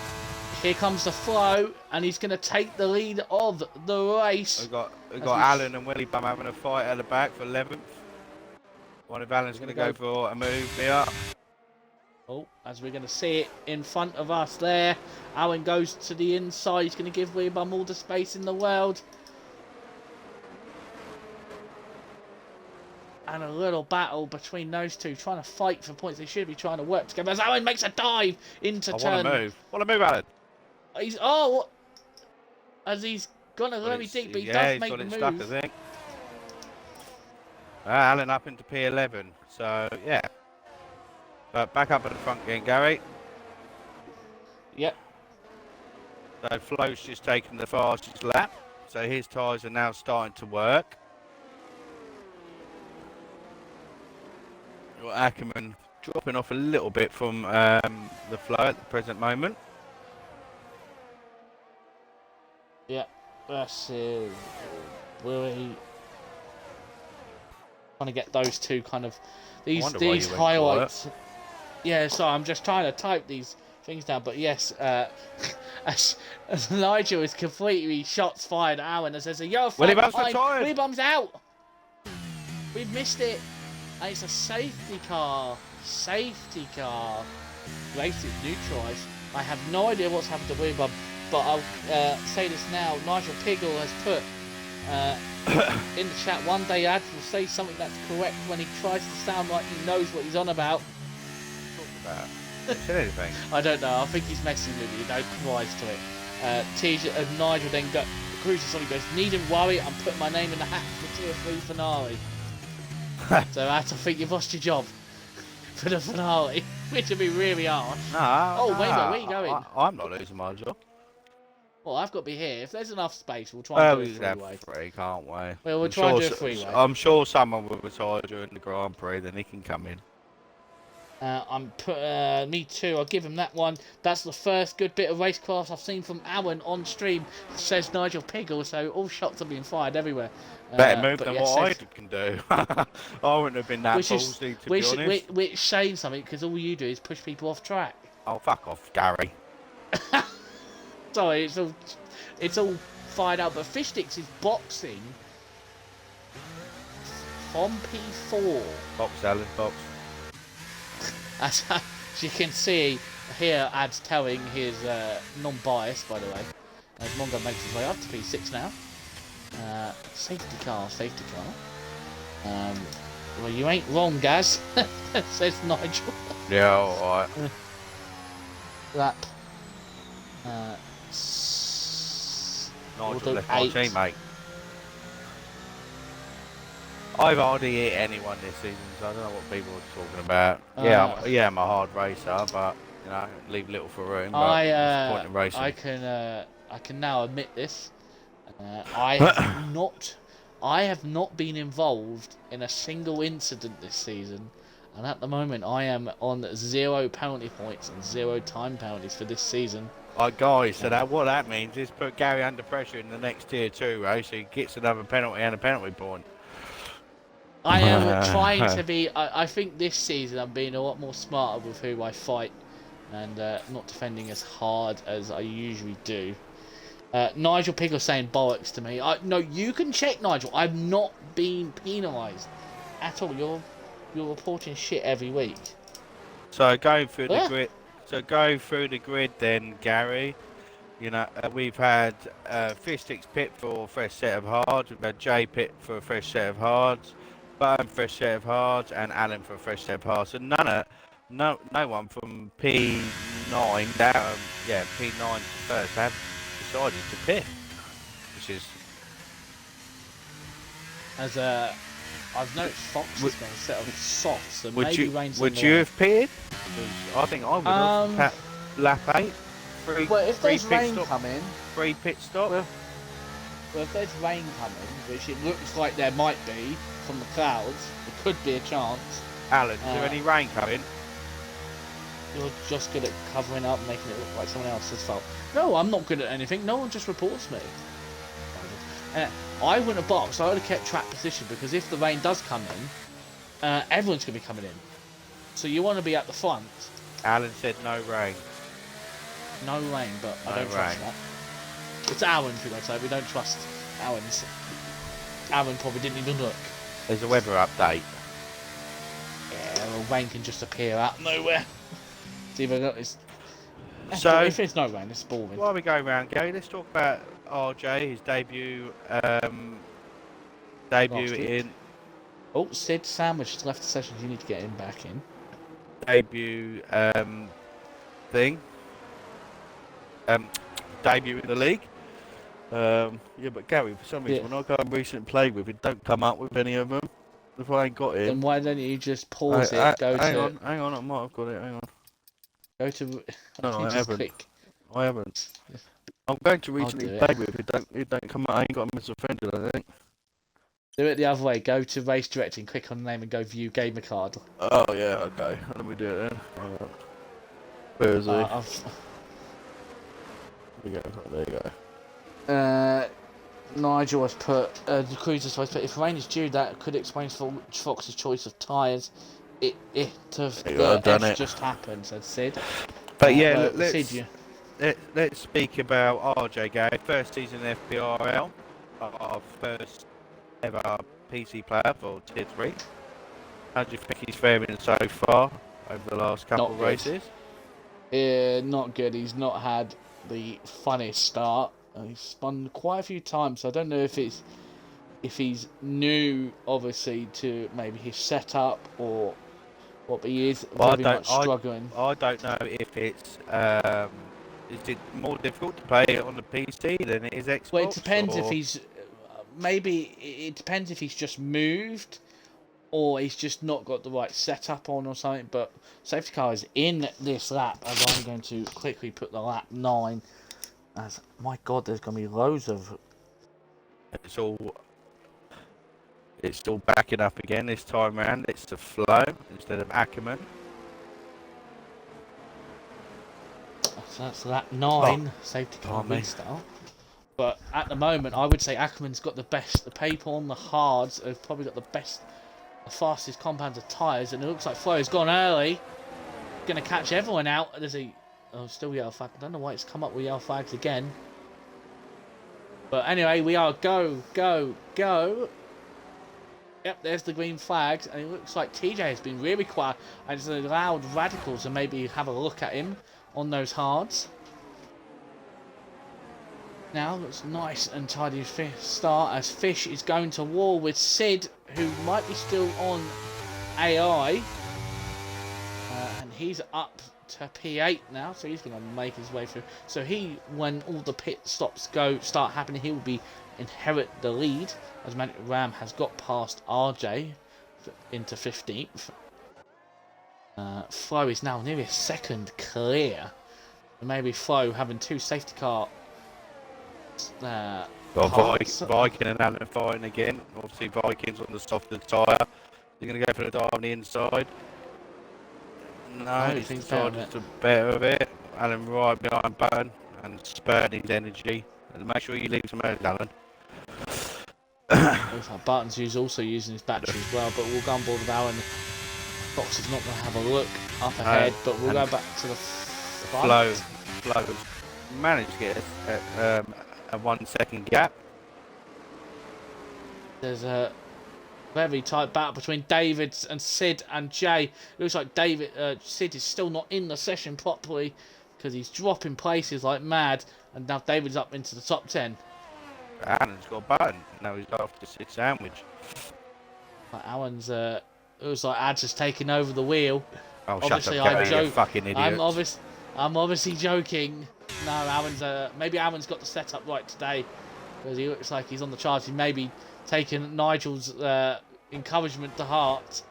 Here comes the flow, and he's going to take the lead of the race. We've got Alan and Willie Bum having a fight at the back for 11th. One of Alan's We're going to gonna go for a move here. Oh, as we're going to see it in front of us there. Alan goes to the inside. He's going to give Weebum all the space in the world. And a little battle between those two, trying to fight for points. They should be trying to work together. As Alan makes a dive into turn. Want to move, Alan. He's as he's gone a very deep, but he yeah, does he's make got the it move. stuck, I think. Alan up into P11. So yeah. But back up at the front again, Gary. Yep. So Flo's just taken the fastest lap. So his tyres are now starting to work. Got Ackerman dropping off a little bit from the Flo at the present moment. Yeah, that's really trying to get those two kind of these highlights. Yeah, so I'm just trying to type these things down, but yes, as Nigel is completely shots fired at Alan and says, "You're fine behind. Weebum's out. We've missed it." And it's a safety car. Safety car. Race is neutralised. I have no idea what's happened to Weebum, but I'll say this now. Nigel Piggle has put in the chat, one day Ads will say something that's correct when he tries to sound like he knows what he's on about. Said anything? I don't know. I think he's messing with you. No rise to it. Nigel then cruises on. He goes, "Needn't worry. I'm putting my name in the hat for the Tier 3 finale." So I think you've lost your job for the finale, which would be really harsh. No. Wait a minute. Where are you going? I'm not losing my job. Well, I've got to be here. If there's enough space, we'll try and do a three-way. Three, can't we? Well, we'll try and do a three-way. I'm sure someone will retire during the Grand Prix, then he can come in. Me too. I'll give him that one. That's the first good bit of racecraft I've seen from Alan on stream, says Nigel Piggle. So all shots are being fired everywhere. Better move than what I can do. I wouldn't have been that ballsy, to be honest. Which saying something, because all you do is push people off track. Oh, fuck off, Gary. Sorry, it's all fired out. But Fishsticks is boxing from P4. Box, Alan, box. As you can see here, Ad's telling his non-bias, by the way. As Mongo makes his way up to P6 now. Safety car. Well, you ain't wrong, Gaz, says Nigel. Yeah, alright. Lap. Nigel left my teammate. I've hardly hit anyone this season, so I don't know what people are talking about. I'm a hard racer, but you know, leave little for room. But it's point in racing. I can now admit this. I have not been involved in a single incident this season, and at the moment I am on 0 penalty points and 0 time penalties for this season. Guys, so what that means is put Gary under pressure in the next Tier 2 race, so he gets another penalty and a penalty point. I am trying to be. I think this season I'm being a lot more smarter with who I fight, and not defending as hard as I usually do. Nigel Piggle saying bollocks to me. No, you can check, Nigel. I've not been penalised at all. You're reporting shit every week. So going through the grid. So go through the grid then, Gary. You know, we've had Fishsticks pit for a fresh set of hards. We've had Jay pit for a fresh set of hards. Bone fresh set of hards, and Alan for a fresh set of hards. So no one from P9 down, P9 to first have decided to pit, which is. As I've noticed Fox has got a set of softs, and maybe Rain's would you have pitted? I think I would have. Lap 8. If there's rain coming, 3 pit stop. Well, if there's rain coming, which it looks like there might be from the clouds, there could be a chance. Alan, is there any rain coming? You're just good at covering up, making it look like someone else's fault. No, I'm not good at anything. No one just reports me. I wouldn't have boxed. I would have kept track position, because if the rain does come in, everyone's going to be coming in. So you want to be at the front. Alan said no rain. No rain, but I don't trust that. It's Alan, should I say. We don't trust Alan's. Alan probably didn't even look. There's a weather update. rain can just appear out of nowhere. It's either got it's. So, if there's no rain, it's boring. while we go round, Gary, let's talk about RJ, his debut Last week. in Oh, Sid Sandwich has left the session. You need to get him back in. debut thing. Debut in the league. Yeah, but Gary, for some reason, when I go and recently play with it, don't come up with any of them. If I ain't got him, Then why don't you just pause it? Hang on, I might have got it. Hang on. Go to. No, I haven't. Click. I haven't. I'm going to recently do play with it. It don't come out. I ain't got him as offended, I think. Do it the other way. Go to race directing, click on the name, and go view gamer card. Oh yeah, okay. Let me do it then. Where is he? There you go. Nigel has put the cruiser's choice, but if rain is due, that could explain Fox's choice of tyres. It just happened, said Sid. But yeah, Sid, let's speak about RJ Gary. First season in FPRL, our first ever PC player for Tier 3. How do you think he's faring so far over the last couple of races? Not good. He's not had the funnest start. He's spun quite a few times, so I don't know if he's new, obviously, to maybe his setup or what, but he is very much struggling. I don't know if it's is it more difficult to play it on the PC than it is Xbox? Well, it depends if he's maybe it depends if he's just moved or he's just not got the right setup on or something. But safety car is in this lap, as I'm going to quickly put the lap 9. As my God, there's going to be loads of. It's all backing up again this time round. It's the Flow instead of Ackerman. So that's lap 9, safety car restart. But at the moment, I would say Ackerman's got the best. The paper on the hards have probably got the fastest compounds of tyres, and it looks like Flo's gone early. Going to catch everyone out. There's a still yellow flag. I don't know why it's come up with yellow flags again. But anyway, we are go. Yep, there's the green flags, and it looks like TJ has been really quiet and has allowed Radicals to maybe have a look at him on those hards. Now looks nice and tidy start as Fish is going to war with Sid, who might be still on AI, and he's up to P8 now, so he's going to make his way through. So when all the pit stops start happening, he will inherit the lead, as Manic Ram has got past RJ into 15th. Flo is now nearly a second clear. And maybe Flo having 2 safety car. Viking and Alan fighting again. Obviously, Vikings on the softer tyre. They're going to go for the dive on the inside. No, he's decided to better of it. Alan right behind Button and spurring his energy. And make sure you leave some early, Alan. Button's also using his battery as well, but we'll go on board with Alan. Fox is not going to have a look up ahead, but we'll go back to the Flow managed to get a 1 second gap. There's a very tight battle between David and Sid and Jay. It looks like Sid is still not in the session properly because he's dropping places like mad, and now David's up into the top 10. Alan's got a button. Now he's after Sid Sandwich. Alan's it looks like Ads has taken over the wheel. Oh, obviously, shut up, Gary, you fucking idiot. I'm obviously joking. No, maybe Alan's got the setup right today because he looks like he's on the charge. He may be taking Nigel's encouragement to heart,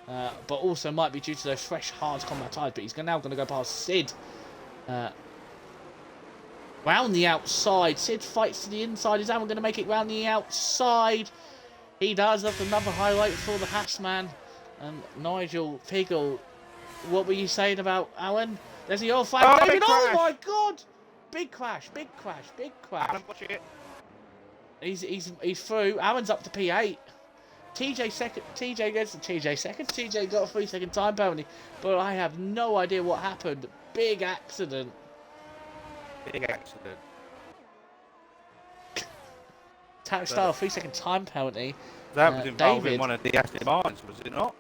but also might be due to those fresh hard combat tyres. But he's now going to go past Sid. Round the outside. Sid fights to the inside. Is Alan going to make it round the outside? He does. That's another highlight for the Hassman. And Nigel Piggle, what were you saying about Alan? There's the old flag. David, oh my God! Big crash. Alan, watch it. He's through. Alan's up to P8. TJ second. TJ gets to TJ second. TJ got a 3-second time penalty, but I have no idea what happened. Big accident. Tax style 3-second time penalty. That was involving one of the Aston Martins, was it not?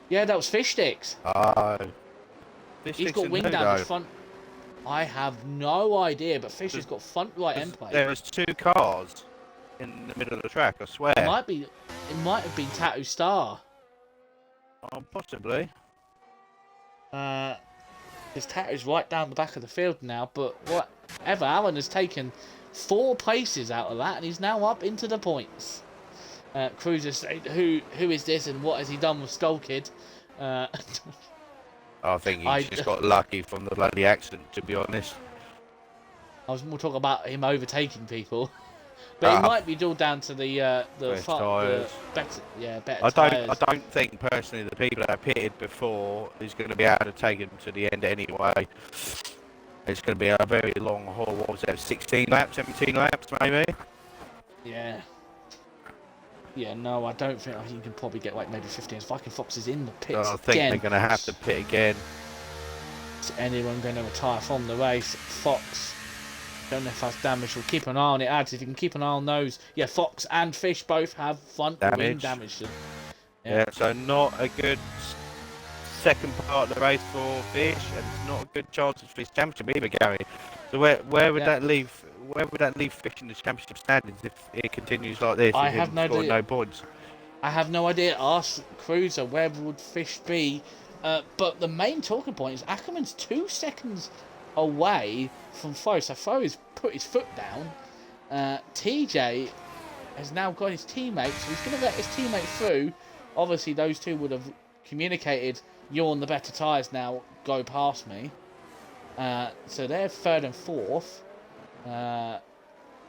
Yeah, that was Fish Sticks. Oh. Fish He's Sticks got and wing who, damage though? front. I have no idea, but Fish has got front right end plate. There was 2 cars in the middle of the track, I swear. It might have been Tattoo Star. Oh, possibly. His Tattoo's right down the back of the field now, but whatever. Alan has taken 4 places out of that, and he's now up into the points. Cruiser said, "Who is this, and what has he done with Skull Kid?" I think he just got lucky from the bloody accident, to be honest. I was more talking about him overtaking people, but it might be all down to the tyres. Better tyres. I don't think personally the people that are pitted before is going to be able to take him to the end anyway. It's going to be a very long haul. What was that? 16 laps, 17 laps, maybe. Yeah. Yeah, no, I don't think. You can probably get like maybe 15. Viking Fox is in the pits. I think again. they're going to have to pit again. Is anyone going to retire from the race? Fox. Don't know if that's damage. We'll keep an eye on it. Ads, if you can keep an eye on those. Yeah, Fox and Fish both have front wing damage. Yeah, so not a good second part of the race for Fish, and it's not a good chance of Fish championship either, Gary. So where would that leave? Where would that leave Fish in the championship standings if it continues like this? I have no idea. No points. I have no idea. Ask Cruiser, where would Fish be? But the main talking point is Ackerman's 2 seconds away from Foe. So Foe has put his foot down. TJ has now got his teammate, so he's going to let his teammate through. Obviously, those two would have communicated, "You're on the better tyres now, go past me." So they're 3rd and 4th.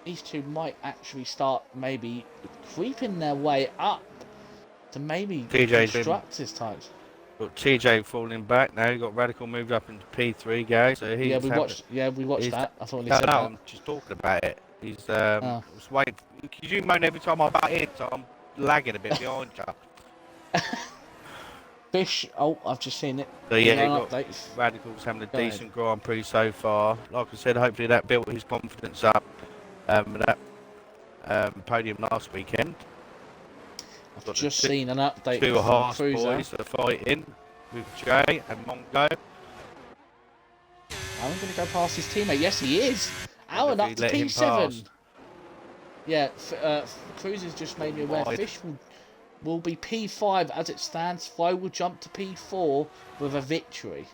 These two might actually start maybe creeping their way up to maybe construct his tyres. Got TJ falling back now. Got Radical moved up into P3, guys. So we watched that. I thought he said that. I'm just talking about it. He's just waiting. Could you moan every time I butt in? So I'm lagging a bit behind you. Fish. Oh, I've just seen it. So yeah, got Radical's having a decent Grand Prix so far. Like I said, hopefully that built his confidence up. With that podium last weekend. I've just seen an update. 2 Haas boys are fighting with Jay and Mongo. Alan going to go past his teammate. Yes, he is. Alan up to P7. Yeah, Cruiser's just made me aware. Fish will be P5 as it stands. Flo will jump to P4 with a victory.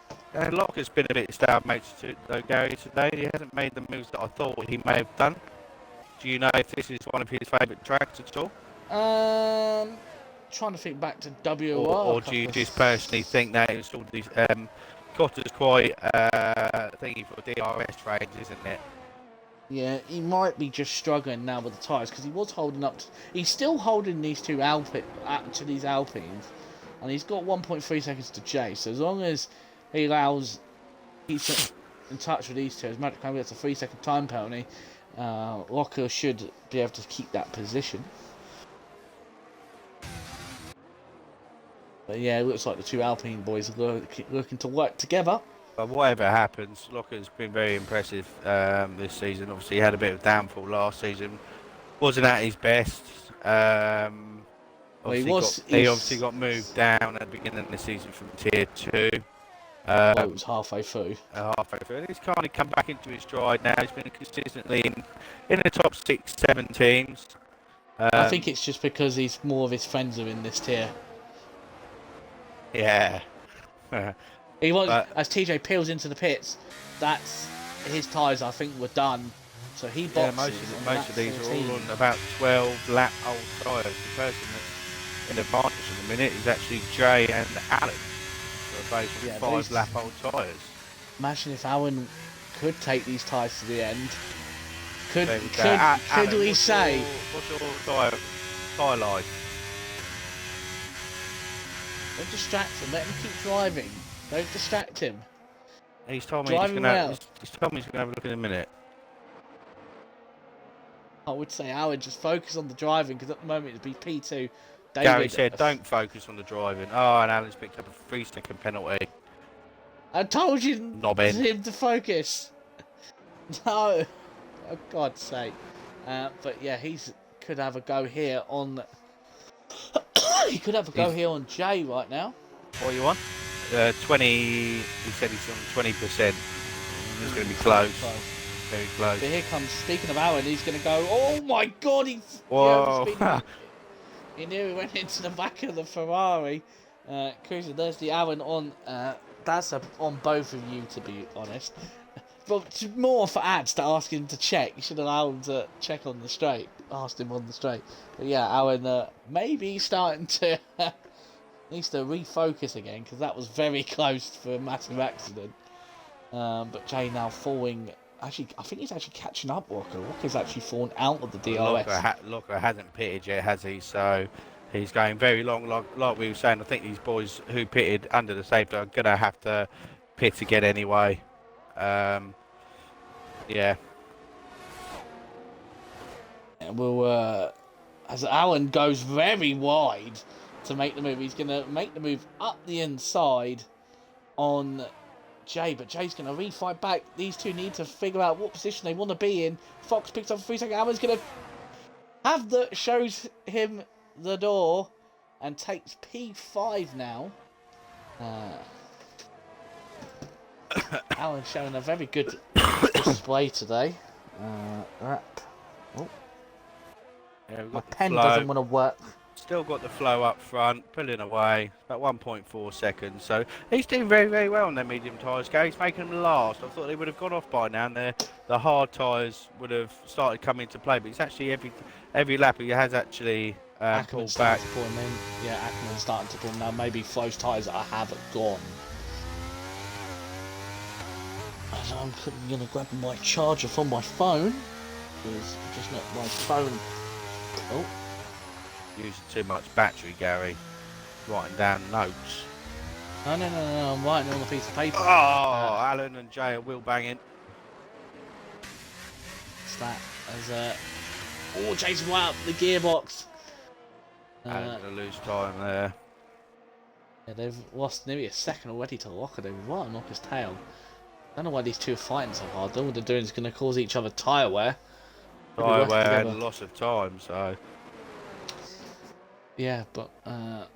Locker's been a bit stalemated though, Gary, today. He hasn't made the moves that I thought he may have done. Do you know if this is one of his favourite tracks at all? Trying to think back to WR. Or do you just personally think that it's all these Cotter's quite thingy for DRS trades, isn't it? Yeah, he might be just struggling now with the tyres because he was holding up. He's still holding these two these Alpines, and he's got 1.3 seconds to chase. So as long as he allows, he's in touch with these two, as Magic Crown gets a 3-second time penalty, Locker should be able to keep that position. But yeah, it looks like the two Alpine boys are looking to work together. But whatever happens, Locker's been very impressive this season. Obviously, he had a bit of downfall last season. Wasn't at his best. He obviously got moved down at the beginning of the season from Tier 2. It was halfway through. And he's kind of come back into his stride now. He's been consistently in the top 6-7 teams. I think it's just because more of his friends are in this tier. Yeah. He was, as TJ peels into the pits, that's his tyres I think were done. So he boxes. Yeah, most of these are all on about 12 lap old tyres. The person that's in advantage at the minute is actually Jay and Alan. So both 5 lap old tyres. Imagine if Alan could take these tyres to the end. Could we say? What's your tyre life? Don't distract him. Let him keep driving. Don't distract him. He's told me he's going to have a look in a minute. I would say Alan just focus on the driving because at the moment it'd be P2. David, Gary said don't focus on the driving. Oh, and Alan's picked up a 3-second penalty. I told you him to focus. No. For God's sake. But yeah, could have a go here on... he could have a go here on Jay right now. What are you on? 20. He said he's on 20%. It's going to be close. Very close. But here comes, speaking of Aaron, he's going to go, oh my god, Whoa. He nearly went into the back of the Ferrari. Cruising, there's the Aaron on, that's on both of you, to be honest. But more for ads to ask him to check. You should allow him to check on the straight. Asked him on the straight. But yeah, Aaron, maybe starting to needs to refocus again, because that was very close for a massive accident. But Jay now falling. Actually, I think he's actually catching up Walker. Walker's actually fallen out of the DRS. Locker hasn't pitted yet, has he? So he's going very long. Like we were saying, I think these boys who pitted under the safety are going to have to pit again anyway. Yeah. And we'll, as Alan goes very wide to make the move, he's going to make the move up the inside on Jay, but Jay's going to refight back. These two need to figure out what position they want to be in. Fox picks up a 3 second. Alan's going to have shows him the door and takes P5 now. Alan showing a very good display today. Oh. Yeah, My pen doesn't want to work. Still got the flow up front, pulling away, about 1.4 seconds. So he's doing very, very well on their medium tyres, Gary. He's making them last. I thought they would have gone off by now, and the hard tyres would have started coming into play. But it's actually every lap he has actually pulled back. To pull him in. Yeah, Ackerman's starting to pull him now. Maybe Flo's tyres that I have are gone. As I'm going to grab my charger from my phone, because I just let my phone. Oh. Using too much battery, Gary. Writing down notes. No, I'm writing it on a piece of paper. Oh, Alan and Jay are wheel banging. It's that as Jay's right up the gearbox. Alan's going to lose time there. Yeah, they've lost nearly a second already to Locker. They're right on Locker's tail. I don't know why these two are fighting so hard. All they're doing is going to cause each other tyre wear. Tyre wear and loss of time, so. Yeah, but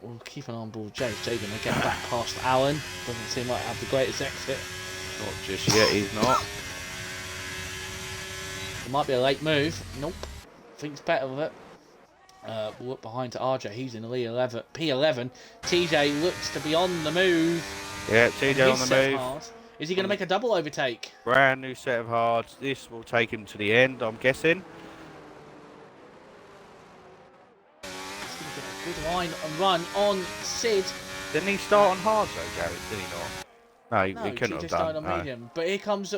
we'll keep an eye on ball. Jay's going to get back past Alan. Doesn't seem like to have the greatest exit. Not just yet, he's not. It might be a late move. Nope. Thinks better of it. We'll look behind to RJ. He's in the lead 11. P11. TJ looks to be on the move. Yeah, TJ on the move. Is he going to make a double overtake? Brand new set of hards. This will take him to the end, I'm guessing. Good line and run on Sid. Didn't he start on hards though, Gary? Did he not? No, he couldn't have done. On medium. But here comes.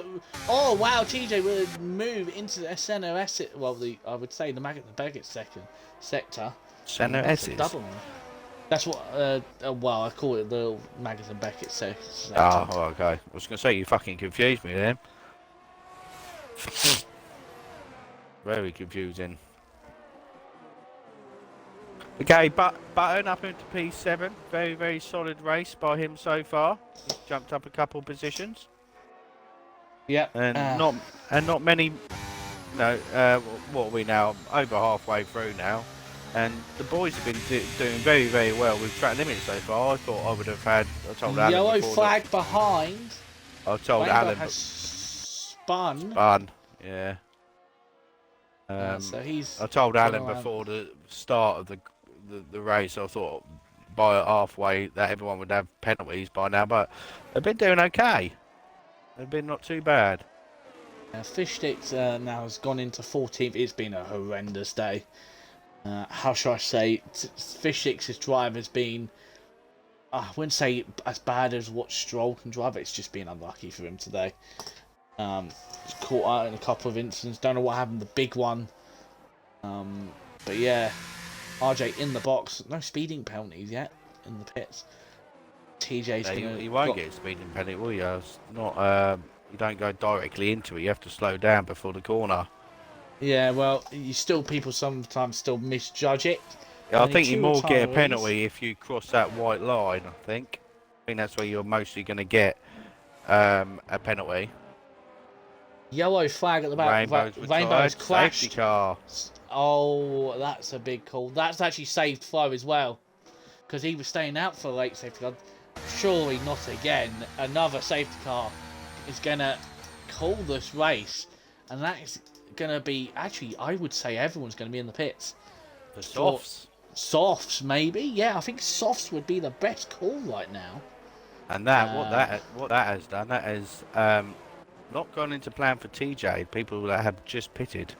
Oh wow, TJ will move into the center exit. Well, I would say the Maggot and Beckett sector. Center exit. Double. That's what. Well, I call it the Maggot and Beckett sector. Oh, okay. I was gonna say you fucking confused me then. Very confusing. Okay, Button up into P7. Very, very solid race by him so far. He's jumped up a couple positions. Yep. And not many. No. What are we now? Over halfway through now, and the boys have been doing very, very well with track limits so far. I thought I would have had. I told Alan yellow flag behind. I told Alan. Has spun. Spun. Yeah. So he's. I told Alan before the start of the race, I thought by halfway that everyone would have penalties by now, but they've been doing okay. They've been not too bad. Fish Sticks now has gone into 14th. It's been a horrendous day. How shall I say? Fish Sticks' drive has been, I wouldn't say as bad as what Stroll can drive. It's just been unlucky for him today. He's caught out in a couple of incidents. Don't know what happened. The big one. But yeah. RJ in the box, no speeding penalties yet in the pits. TJ's he won't get a speeding penalty, will you? It's not. You don't go directly into it. You have to slow down before the corner. Yeah, well, people sometimes still misjudge it. Yeah, I think you more get a penalty if you cross that white line. I think that's where you're mostly going to get a penalty. Yellow flag at the back. Rainbow's crashed. Safety car. Oh, that's a big call. That's actually saved Flo as well, because he was staying out for a late safety car. surely not again. Another safety car is gonna call this race, and that is gonna be actually. I would say everyone's gonna be in the pits. The For softs. softs, maybe. Yeah, I think softs would be the best call right now. And that what that has done, that has not gone into plan for TJ. People that have just pitted.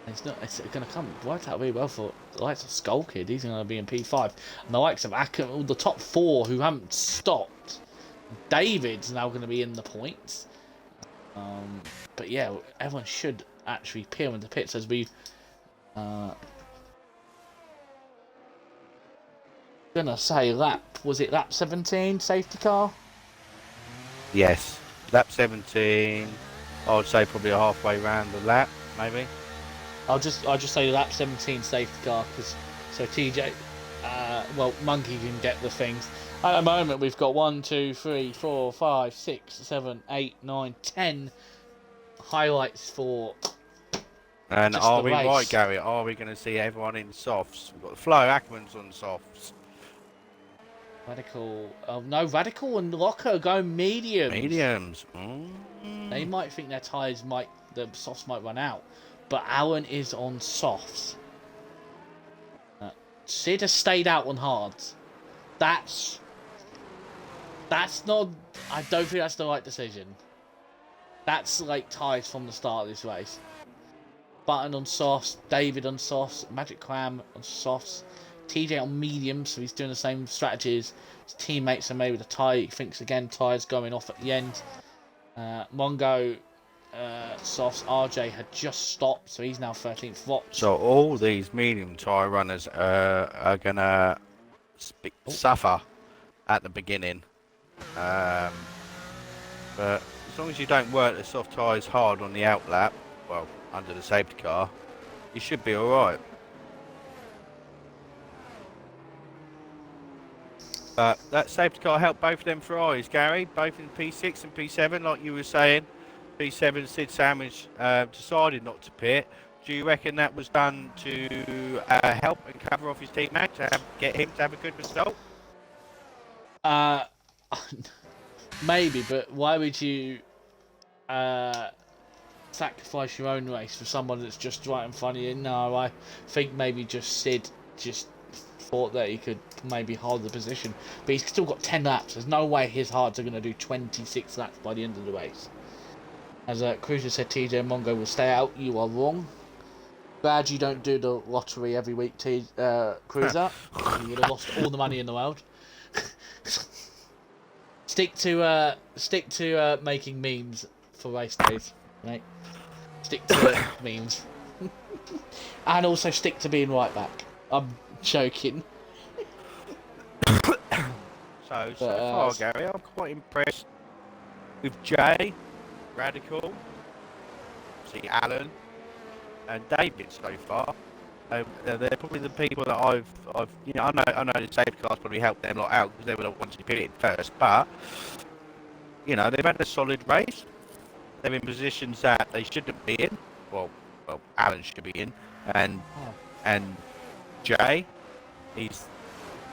It's not. It's going to come worked out really well for the likes of Skull Kid. He's going to be in P5, and the likes of Akim, the top four who haven't stopped. David's now going to be in the points. But yeah, everyone should actually peer into pits as we. Gonna say was it lap 17 safety car? Yes, lap 17. I would say probably halfway round the lap, maybe. I'll just say lap 17 safety car because so TJ, well Monkey can get the things. At the moment we've got 1, 2, 3, 4, 5, 6, 7, 8, 9, 10 highlights for. And just are the we race. right, Gary? Are we going to see everyone in softs? We've got Flo Ackerman's on softs. Radical, no, Radical and Locker are going mediums. Mediums. They might think their tyres the softs might run out, but Alan is on softs. Sid has stayed out on hards. That's not. I don't think that's the right decision. That's like tyres from the start of this race. Button on softs, David on softs, Magic Cram on softs, TJ on mediums, so he's doing the same strategies. His teammates are made with a tyre. He thinks again tyres going off at the end. Mongo, softs. RJ had just stopped, so he's now 13th watch. So all these medium tyre runners are going to suffer at the beginning. But as long as you don't work the soft tyres hard on the outlap, well, under the safety car, you should be alright. But that safety car helped both of them Ferraris, Gary, both in P6 and P7, like you were saying. P7, Sid Sandwich decided not to pit. Do you reckon that was done to help and cover off his teammate, to get him to have a good result? Maybe, but why would you sacrifice your own race for someone that's just right in front of you? No, I think maybe just Sid just thought that he could maybe hold the position, but he's still got 10 laps. There's no way his hards are going to do 26 laps by the end of the race. As Cruiser said, TJ Mongo will stay out. You are wrong. Glad you don't do the lottery every week, Cruiser. You would have lost all the money in the world. Stick to making memes for race days, right? Stick to memes, and also stick to being right back. I'm joking. So far, Gary, I'm quite impressed with Jay, Radical, see Alan, and David so far. They're probably the people that I've I know the safety cars probably helped them lot out because they were the ones to pit it first, but they've had a solid race. They're in positions that they shouldn't be in. Well, Alan should be in, and Jay, he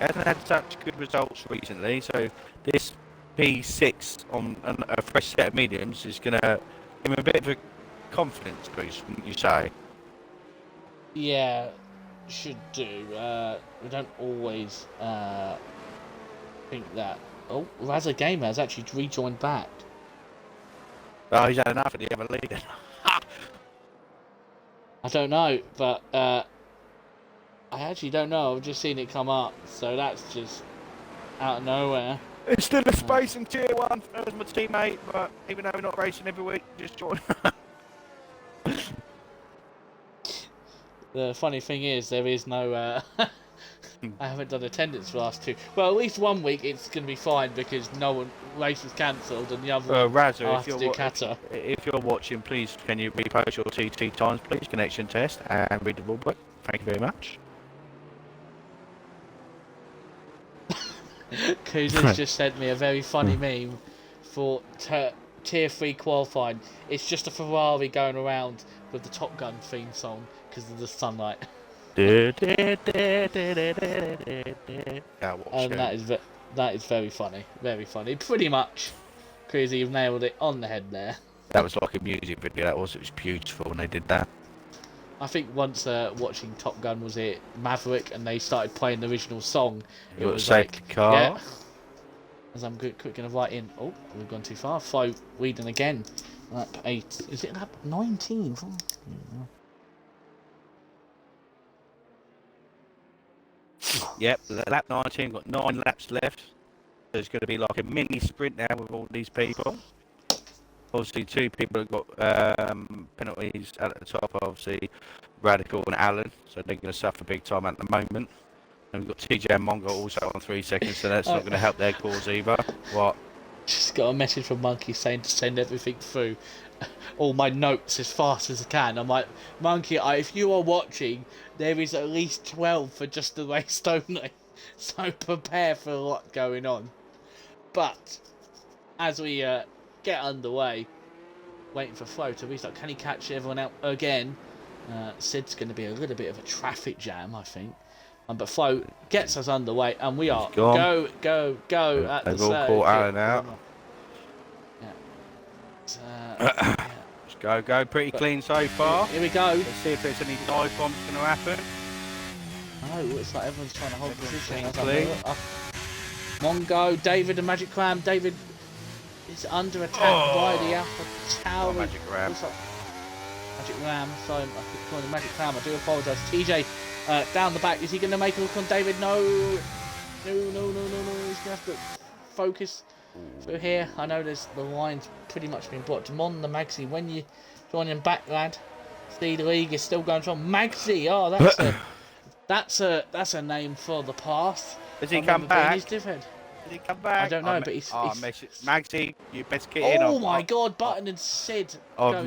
hasn't had such good results recently. So this P6 on a fresh set of mediums is going to give him a bit of a confidence boost, wouldn't you say? Yeah, should do. We don't always think that. Oh, Raza Gamer has actually rejoined back. Oh, he's had enough of the other leader. I don't know, but I actually don't know. I've just seen it come up, so that's just out of nowhere. It's still a space in Tier 1 as my teammate, but even though we're not racing every week, just join. The funny thing is, there is no. I haven't done attendance for the last 2. Well, at least 1 week it's going to be fine because no one race was cancelled, and the other Razza, I have to do kata. if you're watching, please can you repost your TT times, please? Connection test and read the rule book. Thank you very much. Kuz's just sent me a very funny meme for Tier 3 qualifying. It's just a Ferrari going around with the Top Gun theme song because of the sunlight. Yeah, watch And it. that is That is very funny. Very funny. Pretty much. Crazy, you've nailed it on the head there. That was like a music video. It was beautiful when they did that. I think once watching Top Gun, was it Maverick, and they started playing the original song, it was like, car. yeah. As I'm quick going to write in. Oh, we've gone too far. Flo leading again. Lap 8. Is it lap 19? Yep, lap 19, got 9 laps left. There's going to be like a mini sprint now with all these people. Obviously, 2 people have got penalties at the top, obviously Radical and Alan, so they're going to suffer big time at the moment. And we've got TJ and Mongo also on 3 seconds, so that's not going to help their cause either. What? Just got a message from Monkey saying to send everything through, all my notes as fast as I can. I'm like, Monkey, if you are watching, there is at least 12 for just the race only, so prepare for a lot going on. But as we get underway, waiting for Flo to restart, can he catch everyone out again? Sid's going to be a little bit of a traffic jam, I think. But Flo gets us underway, and we are go at the start. They've all caught Alan out. Yeah. Let's go. Pretty clean so far. Here we go. Let's see if there's any dive bombs going to happen. No, it's like everyone's trying to hold position. Clean. Mongo, David and Magic Cram. David is under attack by the Alpha Tower. Magic Ram. Magic Ram, sorry, I keep calling him Magic Cram, I do apologise. TJ down the back, is he going to make a look on David? No, he's going to have to focus through here. I know the line's pretty much been blocked. Mon the Magsy, when you join him back, lad. See, the league is still going strong. Magsy, oh, that's a name for the past. Does he come back? He's different. Did he come back? I don't know, but he's Magsy, you best get in. Oh my God, Button and Sid. I've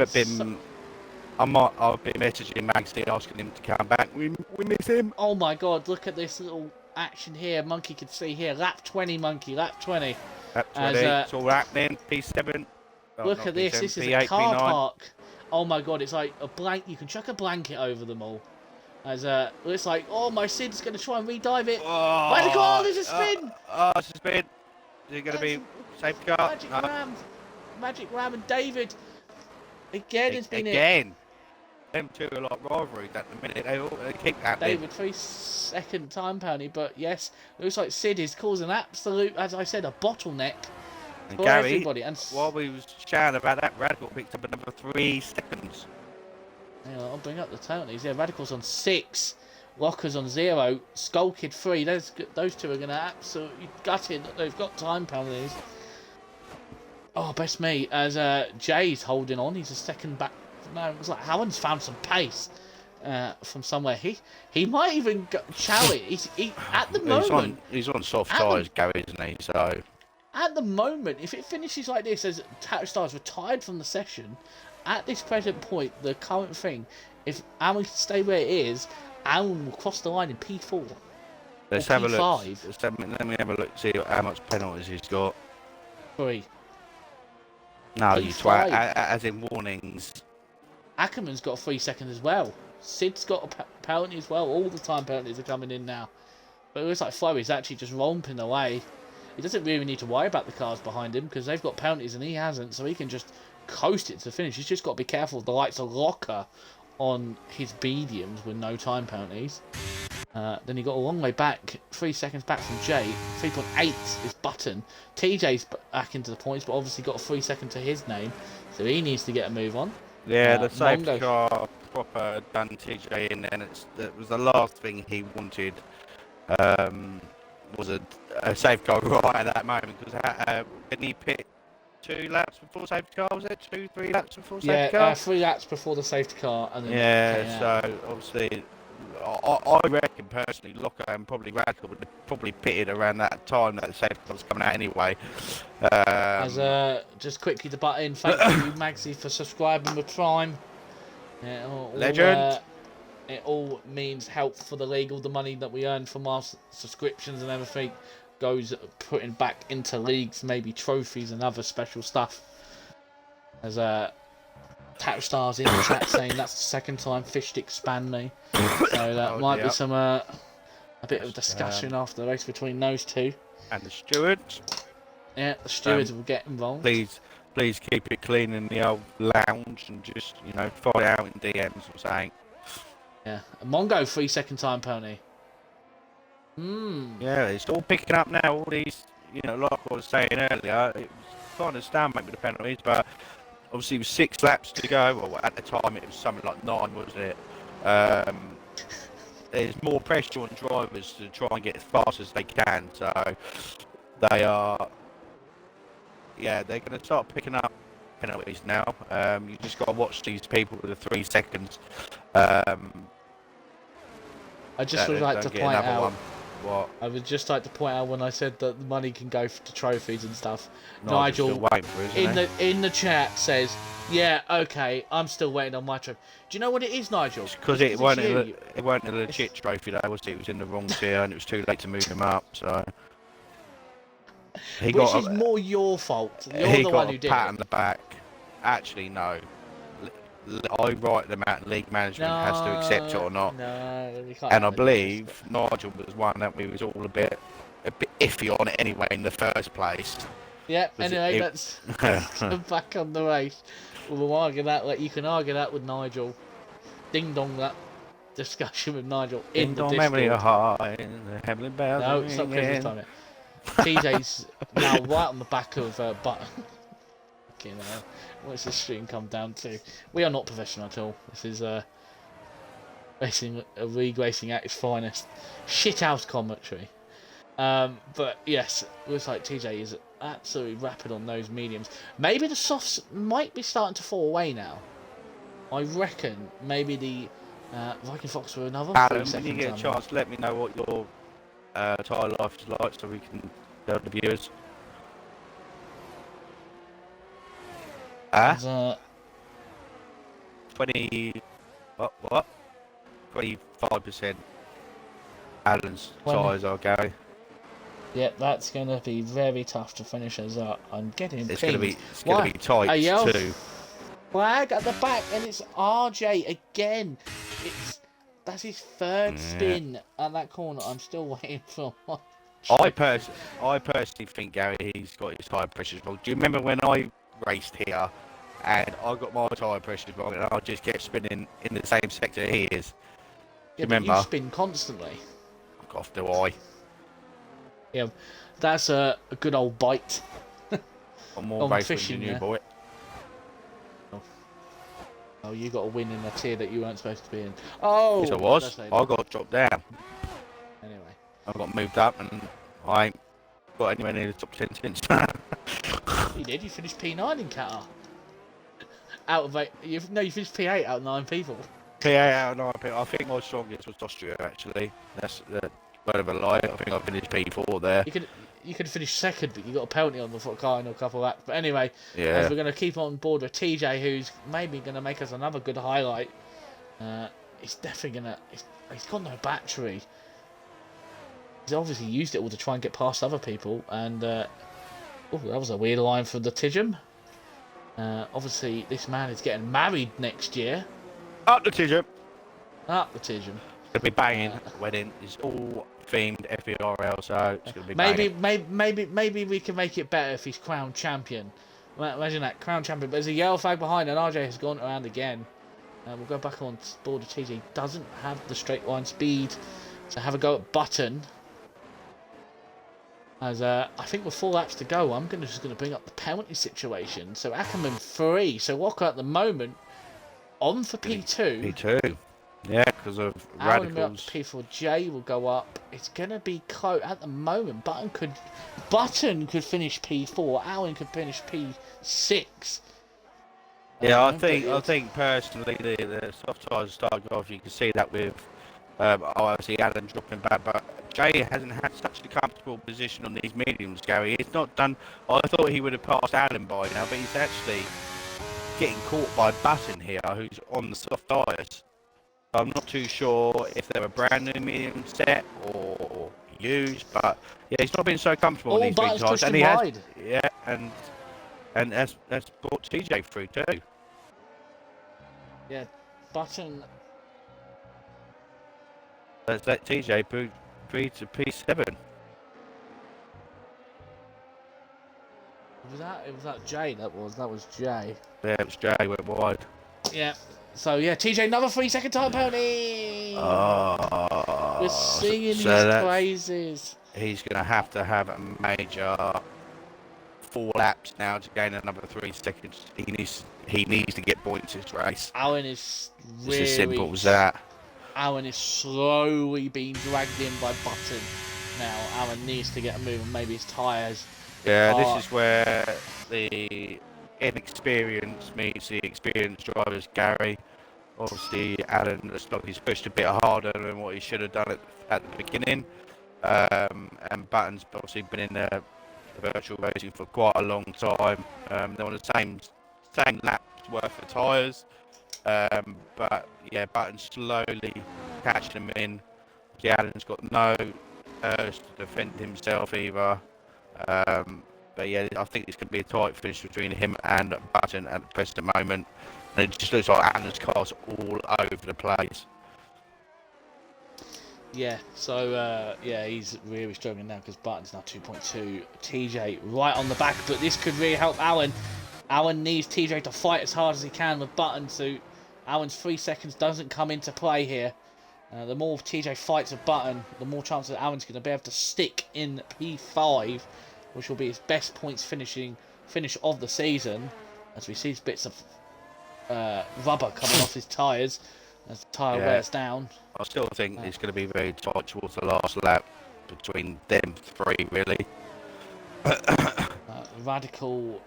been messaging Magsy asking him to come back. We miss him. Oh my God, look at this little action here. Monkey can see here. Lap 20, Monkey. Lap 20. Lap 20. It's all happening. P7. Look at this. This is a car park. Oh my God, it's like a blank. You can chuck a blanket over them all. It's like, oh, my Sid's going to try and redive it. There's a spin. It's a spin. Is it going to be safety car? Magic Ram and David. Again, it's been again. Them two are like rivalries at the minute. They keep happening. David 3-second time penalty, but yes, it looks like Sid is causing absolute, as I said, a bottleneck for Gary, everybody. And while we was chatting about that, Radical picked up another 3 seconds. Yeah, I'll bring up the penalties. Yeah, Radical's on 6, Locker's on 0, Skull Kid 3. Those two are going to absolutely gut it. They've got time penalties. Oh, best me. As Jay's holding on, he's a second back. No, it was like Howard's found some pace from somewhere. He might even go challenge. He at the moment he's on soft tyres, Gary, isn't he? So at the moment, if it finishes like this, as Tatstar's retired from the session, at this present point, the current thing, if Alan can stay where it is, Alan will cross the line in P4. Let's have a look. Let me have a look. See how much penalties he's got. 3. No, P5. You twat. As in warnings. Ackerman's got 3 seconds as well. Sid's got a penalty as well. All the time penalties are coming in now. But it looks like Flo is actually just romping away. He doesn't really need to worry about the cars behind him because they've got penalties and he hasn't, so he can just coast it to the finish. He's just got to be careful of the likes of Locker on his mediums with no time penalties. Then he got a long way back, 3 seconds back from Jay. 3.8 is Button. TJ's back into the points, but obviously got a 3 second to his name, so he needs to get a move on. Yeah, the safety car proper done TJ in, and it was the last thing he wanted. Was a safety car right at that moment because didn't he pit 2 laps before safety car? Was it 2-3 laps before safety car? Yeah, 3 laps before the safety car. And then so obviously, I reckon personally, Locker and probably Radical would have probably pitted around that time that the safety car was coming out anyway. Just quickly to butt in, thank you, Magsy, for subscribing with Prime. Legend. It all means help for the league. All the money that we earn from our subscriptions and everything goes putting back into leagues, maybe trophies and other special stuff. As Tatstar's in the chat saying that's the second time Fish Stick spanned me. So that might be some a bit of discussion after the race between those two. And the stewards. Yeah, the stewards will get involved. Please keep it clean in the old lounge and just, find out in DMs or something. Yeah, a Mongo 3-second time penalty. Yeah, it's all picking up now. All these, like I was saying earlier, it was kind of stalemate with the penalties, but obviously with 6 laps to go. Well, at the time it was something like 9, wasn't it? There's more pressure on drivers to try and get as fast as they can. So they are, they're going to start picking up penalties now. You just got to watch these people with the 3 seconds. I just would like to point out. One. What? I would just like to point out when I said that the money can go to trophies and stuff. Nigel in the chat says, "Yeah, okay, I'm still waiting on my trophy." Do you know what it is, Nigel? Because it weren't a legit trophy, though, was it? It was in the wrong tier, and it was too late to move him up. So which is more your fault. You're the one who did it. He got a pat on the back. Actually, no. I write them out. League management has to accept it or not. No, we can't. And I believe Nigel was one that we was all a bit iffy on it anyway in the first place. Yeah. Anyway, let's go back on the race. We'll argue that. You can argue that with Nigel. Ding dong that discussion with Nigel in the Discord. High, the heavenly bells. No, it's not Christmas time yet. TJ's now right on the back of Button. What's this stream come down to? We are not professional at all. This is league racing at its finest. Shit house commentary. But yes, it looks like TJ is absolutely rapid on those mediums. Maybe the softs might be starting to fall away now. I reckon maybe the Viking Fox were another 3 seconds. When you get a chance, let me know what your tyre life is like so we can tell the viewers. 20 what? 25% Alan's tyres are going. Yep, that's going to be very tough to finish us up. I'm getting it's going to be tight too. Flag at the back, and it's RJ again. That's his third spin at that corner. I'm still waiting for one. I personally think, Gary, he's got his tyre pressures wrong. Do you remember when I raced here and I got my tyre pressures wrong and I just kept spinning in the same sector he is? Do you remember? You spin constantly. Off do I? Yeah, that's a good old bite. I'm more racing than you, boy. Oh, you got a win in a tier that you weren't supposed to be in. Oh, yes, I was. I got dropped down. Anyway, I got moved up, and I ain't got anywhere near the top 10 since. You did. You finished P9 in Qatar. Out of 8, you finished P8 out of 9 people. P8 out of 9 people. I think my strongest was Austria, actually. That's a bit of a lie. I think I finished P4 there. You could finish second, but you got a penalty on the car in a couple of laps. But anyway, as we're going to keep on board with TJ, who's maybe going to make us another good highlight. He's definitely going to... He's got no battery. He's obviously used it all to try and get past other people. And, that was a weird line for the Tijum. Obviously, this man is getting married next year. Up the Tijum. Up the Tijum. It's going to be banging. Wedding is all themed FPRL, so it's going to be banging. Maybe we can make it better if he's crown champion. Imagine that, crown champion. But there's a yellow flag behind, and RJ has gone around again. We'll go back on board. TJ doesn't have the straight line speed, so have a go at Button. As I think with 4 laps to go, I'm just going to bring up the penalty situation. So Ackerman 3. So Walker at the moment on for P2. P2. Yeah, because of radicals. P4J will go up. It's going to be close at the moment. Button could finish P4. Allen could finish P6. Yeah, I think personally the soft tyres started off. You can see that with obviously Allen dropping back, but Jay hasn't had such a comfortable position on these mediums, Gary. It's not done. I thought he would have passed Allen by now, but he's actually getting caught by Button here, who's on the soft tyres. I'm not too sure if they're a brand new medium set or used, but yeah, he's not been so comfortable on these big tyres, and he has, and that's brought TJ through too. Yeah, Button. That's that TJ through to P7. was that Jay. That was Jay. Yeah, it was Jay went wide. Yeah. So yeah, TJ, another 3-second time penalty. We're singing his praises. He's going to have a major 4 laps now to gain another 3 seconds. He needs to get points this race. Alan is really, it's as simple as that. Alan is slowly being dragged in by Button. Now Alan needs to get a move, and maybe his tyres. Yeah, this is where the inexperience meets the experienced drivers. Gary, obviously, Alan looks like he's pushed a bit harder than what he should have done at the beginning. And Button's obviously been in the virtual racing for quite a long time. They're on the same laps worth of tyres. But yeah, Button's slowly catching them in. Alan's got no urge to defend himself either. But yeah, I think it's going to be a tight finish between him and Button at the present moment. And it just looks like Alan's car's all over the place. Yeah, so yeah, he's really struggling now because Button's now 2.2. TJ right on the back, but this could really help Alan. Alan needs TJ to fight as hard as he can with Button, so Alan's 3 seconds doesn't come into play here. The more TJ fights a Button, the more chance that Alan's going to be able to stick in P5, which will be his best points finish of the season, as we see bits of rubber coming off his tyres as the tyre wears down. I still think it's going to be very tight towards the last lap between them 3, really. Radical.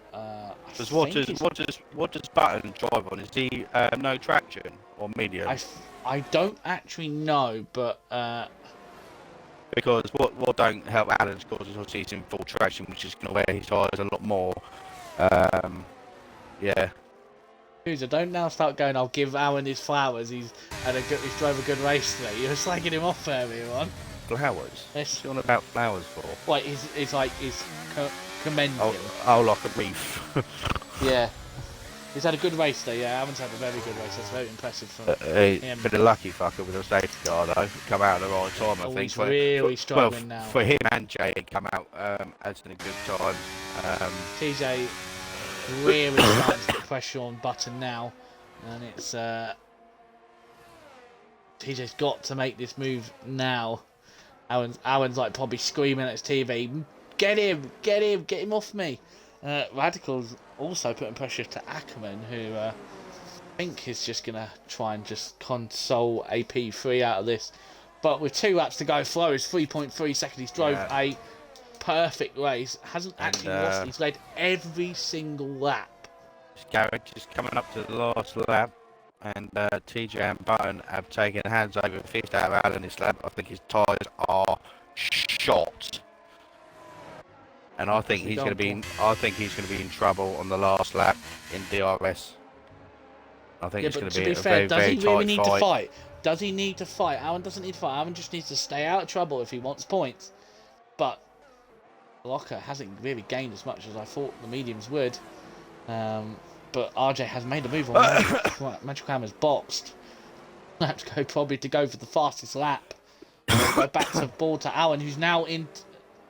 Because what does Button drive on? Is he no traction or medium? I don't actually know, but because what don't help Alan's cause is obviously he's in full traction, which is going to wear his tyres a lot more. Yeah. User, don't now start going, I'll give Alan his flowers. He's drove a good race today. You're slagging him off earlier on. Flowers? What's he on about flowers for? Like he's commending him. Oh, like a wreath. Yeah. He's had a good race today, yeah. Alan's had a very good race. That's very impressive for him. Been a lucky fucker with a safety car though. Come out at the right time, I think. He's really struggling now. For him and Jay, come out as in a good time. TJ really starting to put pressure on Button now, and it's TJ's got to make this move now. Alan's like probably screaming at his TV, get him off me. Radical's also putting pressure to Ackerman, who I think is just gonna try and just console AP3 out of this. But with 2 laps to go, Flo is 3.3 seconds. He's drove a perfect race. Hasn't actually lost. He's led every single lap. Garage is coming up to the last lap, and TJ and Button have taken hands over fifth out of Alan this lap. I think his tyres are shot, and I think he's going to be in trouble on the last lap in DRS. I think it's going to be a very, very tight fight. Does he really need to fight? Does he need to fight? Alan doesn't need to fight. Alan just needs to stay out of trouble if he wants points. But Locker hasn't really gained as much as I thought the mediums would. But RJ has made a move on Magic Hammer's boxed. Let's go probably to go for the fastest lap. Go back to ball to Alan, who's now in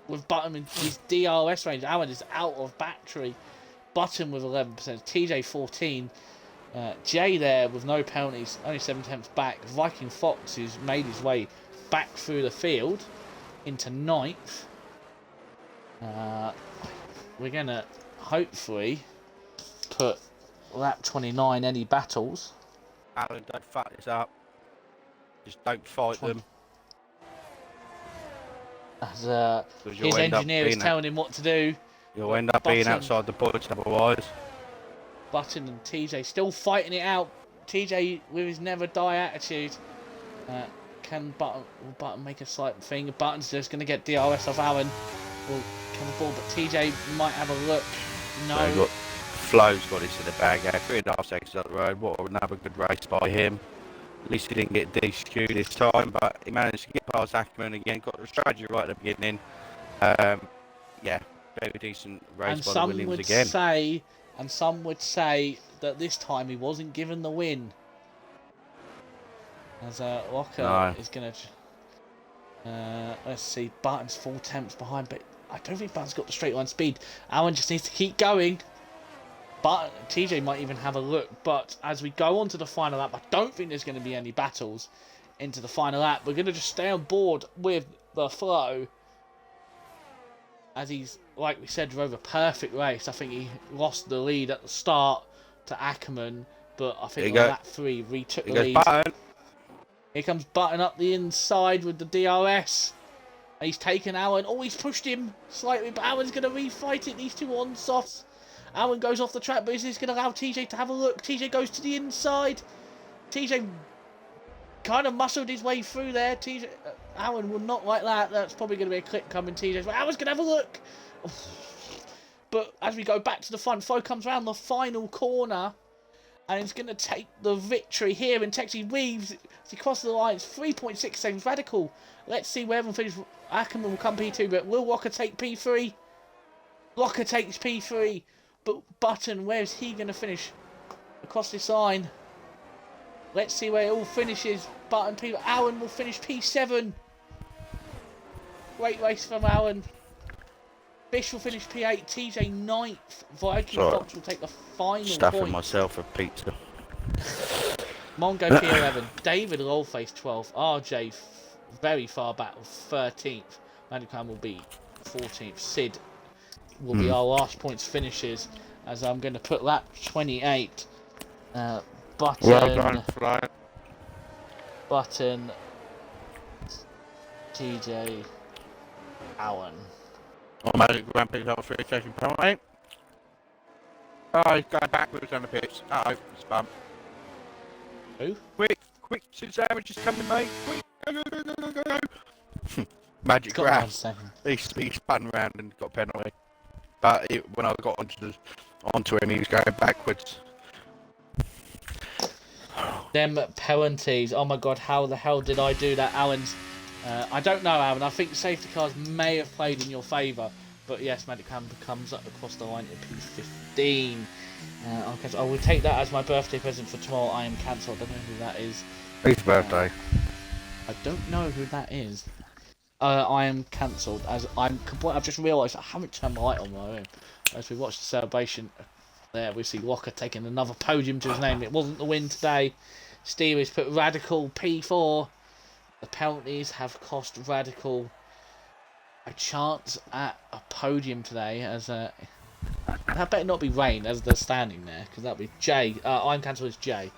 with Button in his DRS range. Alan is out of battery. Button with 11%, TJ 14. Jay there with no penalties, only 7 tenths back. Viking Fox, who's made his way back through the field into 9th. We're going to hopefully put lap 29 any battles. Alan, don't fuck this up. Just don't fight them. As his engineer is telling him what to do. You'll end up being outside the points otherwise. Button and TJ still fighting it out. TJ with his never die attitude. Will Button make a slight thing? Button's just going to get DRS off Alan. Will come aboard, but TJ might have a look. No. Flo's got this in the bag. 3.5 seconds up the road. What another good race by him. At least he didn't get DQ this time, but he managed to get past Ackerman again. Got the strategy right at the beginning. Yeah, very decent race by the Williams again. And some would say that this time he wasn't given the win. As Locker is going to... let's see, Barton's 4 tenths behind, but I don't think Button's got the straight line speed. Alan just needs to keep going. But TJ might even have a look. But as we go on to the final lap, I don't think there's going to be any battles into the final lap. We're going to just stay on board with the flow. As he's, like we said, drove a perfect race. I think he lost the lead at the start to Ackerman. But I think on lap 3, retook the lead. Button. Here comes Button up the inside with the DRS. He's taken Alan. Oh, he's pushed him slightly, but Alan's going to refight it. These two on softs. Alan goes off the track, but is this going to allow TJ to have a look? TJ goes to the inside. TJ kind of muscled his way through there. Alan will not like that. That's probably going to be a clip coming TJ's way. Alan's going to have a look. But as we go back to the front, Flo comes around the final corner. And he's going to take the victory here in Texas. He weaves as he crosses the line. It's 3.6 seconds. Radical. Let's see where everyone finishes. Ackerman will come P2, but will Locker take P3? Locker takes P3. But Button, where is he going to finish? Across this line. Let's see where it all finishes. Button, P. Alan will finish P7. Great race from Alan. Fish will finish P8. TJ 9th. Viking Fox will take the final Stuffing point. myself a pizza. Mongo P11. David Lolface 12th. RJ very far back 13th. Manukam will be 14th. Sid will be our last points finishes. As I'm going to put lap 28. Button. Well done, Fly. Button. TJ. Alan. Oh, Magic Grand Prix out 3 second penalty. Oh, he's going backwards on the pitch. Oh, it's a bump. Who? Quick, Sid Savage is coming, mate. Quick, go. Magic Grand. He spun around and got a penalty. But when I got onto him, he was going backwards. Them penalties. Oh my god, how the hell did I do that, Alan's? I don't know, Alan. I think safety cars may have played in your favour. But yes, Magic Cam comes up across the line at P15. I will take that as my birthday present for tomorrow. I am cancelled. I don't know who that is. Whose birthday? I don't know who that is. I am cancelled as I've just realised I haven't turned the light on my room. As we watch the celebration, there we see Locker taking another podium to his name. It wasn't the win today. Stevie's put Radical P4. The penalties have cost Radical a chance at a podium today. As that better not be Rain as they're standing there, because that'll be Jay. I'm cancelled as Jay.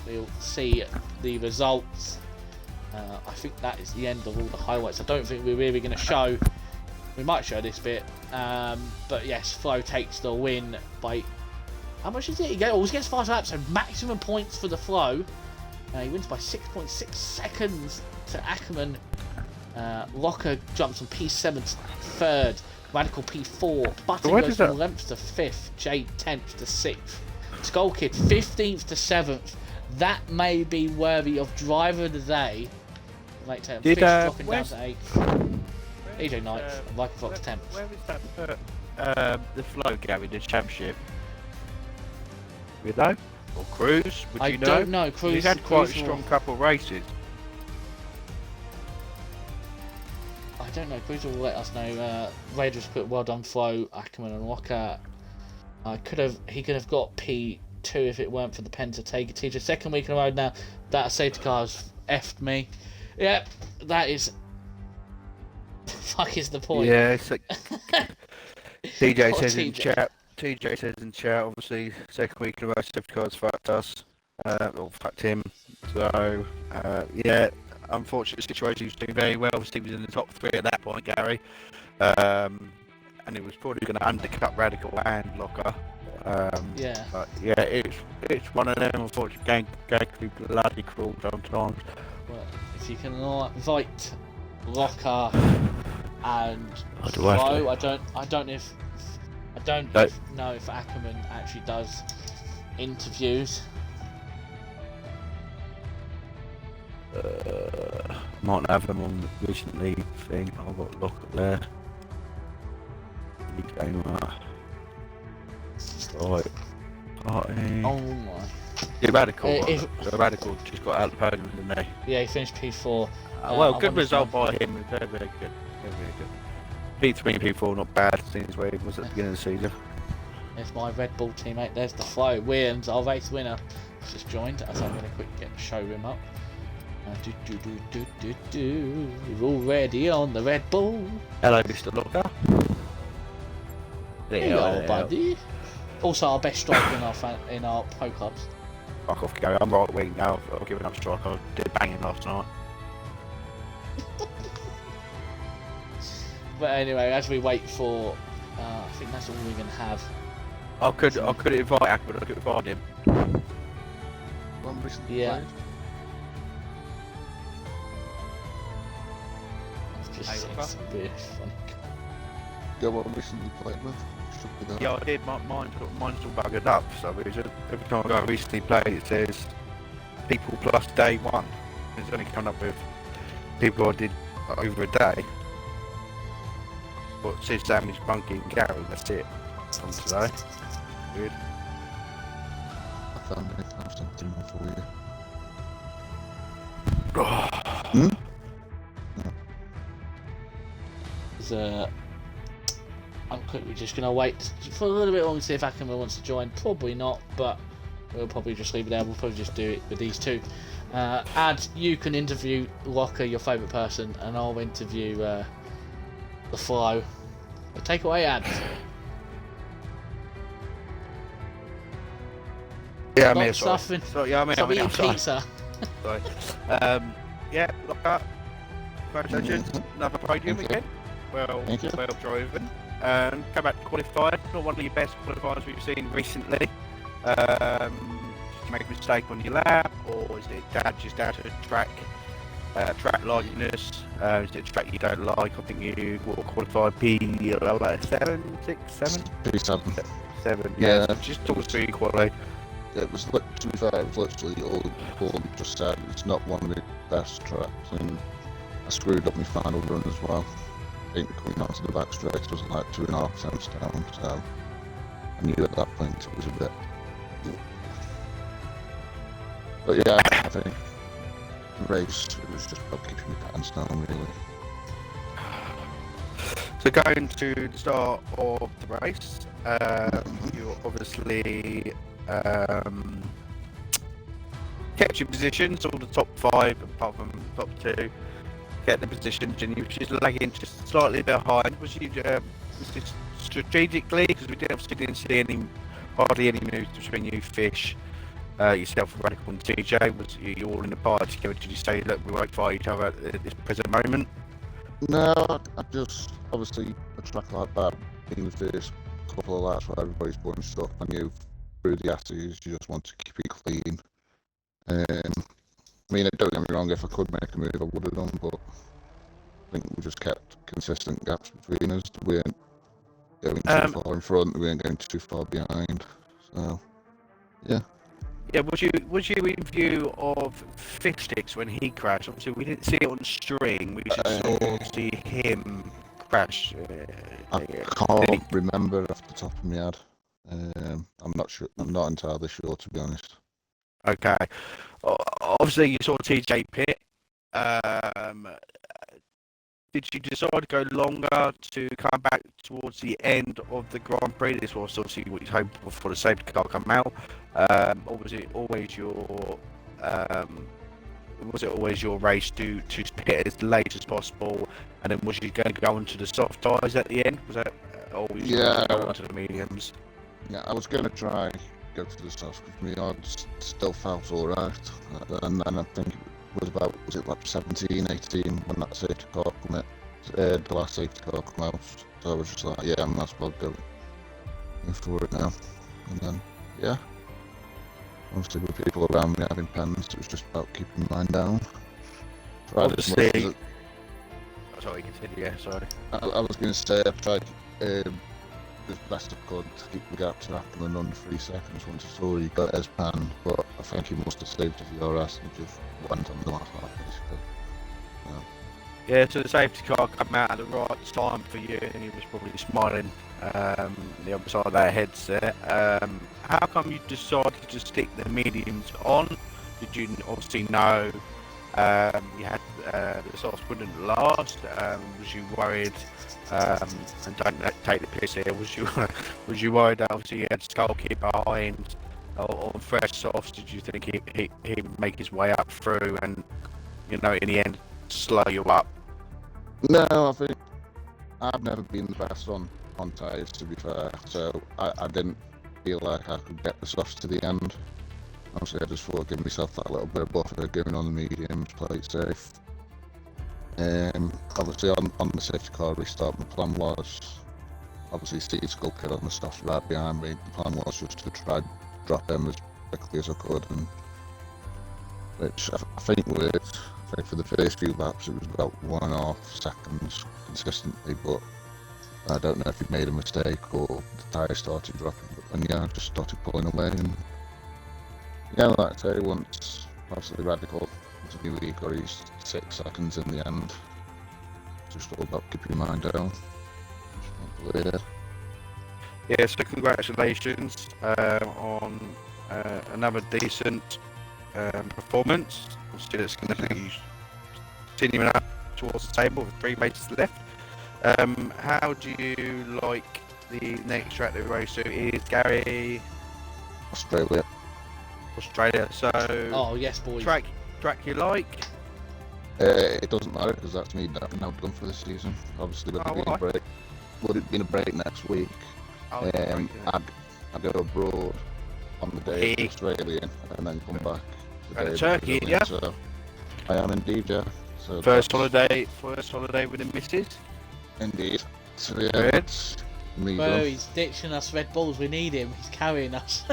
We'll see the results. I think that is the end of all the highlights. I don't think we're really going to show. We might show this bit, but yes, Flo takes the win by. How much is it? He gets 5 laps, so maximum points for the Flo. He wins by 6.6 seconds to Ackerman. Locker jumps from P7 to 3rd. Radical P4. Button goes from 11th to 5th. Jade 10th to 6th. Skull Kid 15th to 7th. That may be worthy of driver of the day. Late term. Fish dropping down to 8th. EJ 9th. And Viking Fox 10th. Where was that the Flo Gary, the championship? You know? Or Cruz? Would you know? I don't know. Cruz. He's had quite a strong couple of races. I don't know. Cruz will let us know. Raiders put well done Flo, Ackerman and Locker. He could have got P2 if it weren't for the pen to take it. TJ, second week in a row now. That safety car has effed me. Yeah, that is. Fuck is the point? Yeah, it's like TJ says in chat. TJ says in chat, obviously, second week in a row, safety cars fucked us, or fucked him. So, yeah, unfortunate situation. He was doing very well. Obviously, he was in the top 3 at that point, Gary. And it was probably going to undercut Radical and Locker. Yeah. But yeah, it's one of them. Unfortunately, going to be bloody cruel sometimes. Well, if you can invite Locker and Flo, I don't know if Ackerman actually does interviews. Might have them on the recently thing. I've got Locker there. He came up. Right. Party. Oh my. Yeah, Radical just got out of the podium, didn't they? Yeah, he finished P4. Well, good result by him. Very, very good. P3 and P4 not bad since where it was at the beginning of the season. There's my Red Bull teammate. There's the Flo. Williams, our race winner, just joined. So I'm going to quick get the showroom up. We're already on the Red Bull. Hello, Mr. Locker. Hello, buddy. Also, our best striker in our pro clubs. Fuck off, Gary. I'm right wing now. I'll give it up strike. I did banging last night. But anyway, as we wait for, I think that's all we're going to have. I could invite Akbar, I could invite him. One recently Yeah. played. I've just Hey, seen Locker. some really funny. Go one recently played with. Should be there. Yeah, I did. Mine's all buggered up for some reason. Every time I go recently played, it says people plus day one. It's only coming up with people I did over a day. But it says Sammy's Bunky and Gary, that's it. On today. Weird. I found anything. I've sent them for you. I'm quickly just going to wait for a little bit longer to see if Ackerman wants to join. Probably not, but we'll probably just leave it there. We'll probably just do it with these two. Ad, you can interview Locker, your favourite person, and I'll interview the Flo. But take away, Ad. Yeah, I'm here, Stop sorry. stuffing. So, yeah, I'm Stop here, eating sorry. pizza. Sorry. Yeah, look up. Congratulations, another podium Thank you. again. Well Thank you. driven. Come back to qualified. Not one of your best qualifiers we've seen recently. Did you make a mistake on your lap, or is it just down to track likeness? Is it a track you don't like? I think you qualified P7, 6, 7? P7. 7. Yeah. Just talk us through your quality. It was, to be fair, it was literally all Paul just said. It's not one of the best tracks, and I screwed up my final run as well. I think coming onto the back straight was like 2.5 cents down, so I knew at that point it was a bit. But yeah, I think the race, it was just about keeping my pants down, really. So going to the start of the race, you obviously kept your positions, all the top 5 apart from top 2 kept the positions, and you were just lagging just slightly behind. Was this strategically, because we didn't see hardly any moves between you, Fish, yourself, Radical and TJ? Was you all in the party together? Did you say, look, we won't fight each other at this present moment? No, I just, obviously, a track like that, being the first couple of laps where everybody's bunched up, I knew through the Asses you just want to keep it clean. I mean, don't get me wrong, if I could make a move, I would have done, but I think we just kept consistent gaps between us. We weren't going too far in front, we weren't going too far behind, so, yeah. Yeah, was you in view of Fish Sticks when he crashed? Obviously, we didn't see it on stream. We just saw see him crash. I can't remember off the top of my head. I'm not sure. I'm not entirely sure, to be honest. Okay. Obviously, you saw TJ pit. Did you decide to go longer to come back towards the end of the Grand Prix? This was obviously what you hoped for the safety car come out. Or was it always your race to pit as late as possible, and then was you going to go onto the soft tyres at the end? Was that, or was you going to go onto the mediums? Yeah, I was going to try go to the soft because my odds still felt alright, and then I think was it like 17, 18 when that safety car came out, the last safety car came out, so I was just like, yeah, I might as well go for it now, and then, yeah, obviously with people around me having pens, it was just about keeping mine down. Obviously, sorry, continue, yeah, sorry. I was going to say, I tried as best I could to keep the gap to Ackerman under 3 seconds once I saw he got his pan, but I think he must have saved his DRS and just went on the last lap basically. Yeah, so the safety car came out at the right time for you, and he was probably smiling the other side of that headset. How come you decided to stick the mediums on? Did you obviously know You had the sauce wouldn't last. Was you worried? And don't take the piss here. Was you worried that obviously you had Skullkid behind on fresh sauce? Did you think he'd make his way up through and in the end slow you up? No, I think I've never been the best on tyres, to be fair, so I didn't feel like I could get the softs to the end. Obviously, I just thought I'd give myself that little bit of buffer, going on the mediums, play it safe. Obviously, on the safety car restart, the plan was obviously see Skullkid on the softs right behind me. The plan was just to try drop him as quickly as I could, and which I think worked. I think for the first few laps it was about 1.5 seconds consistently, but I don't know if he made a mistake or the tyre started dropping, and yeah, I just started pulling away, and yeah, like I say, once obviously Radical was a new league, got his 6 seconds in the end. Just all about keeping your mind down. Yeah, so congratulations on another decent performance. Obviously, it's going to be continuing up towards the table with 3 races left. How do you like the next track that we race to? Is Gary Australia. So Oh yes, boys. track you like? It doesn't matter because that's me now done for the season. Obviously, with it being a break, would it being a break next week? I go abroad on the day of Australia and then come back. And a Turkey, yeah. So I am indeed, yeah. So First holiday with the missus. Indeed. So yeah, Good. that's me Bro, done. he's ditching us Red Bulls. We need him. He's carrying us.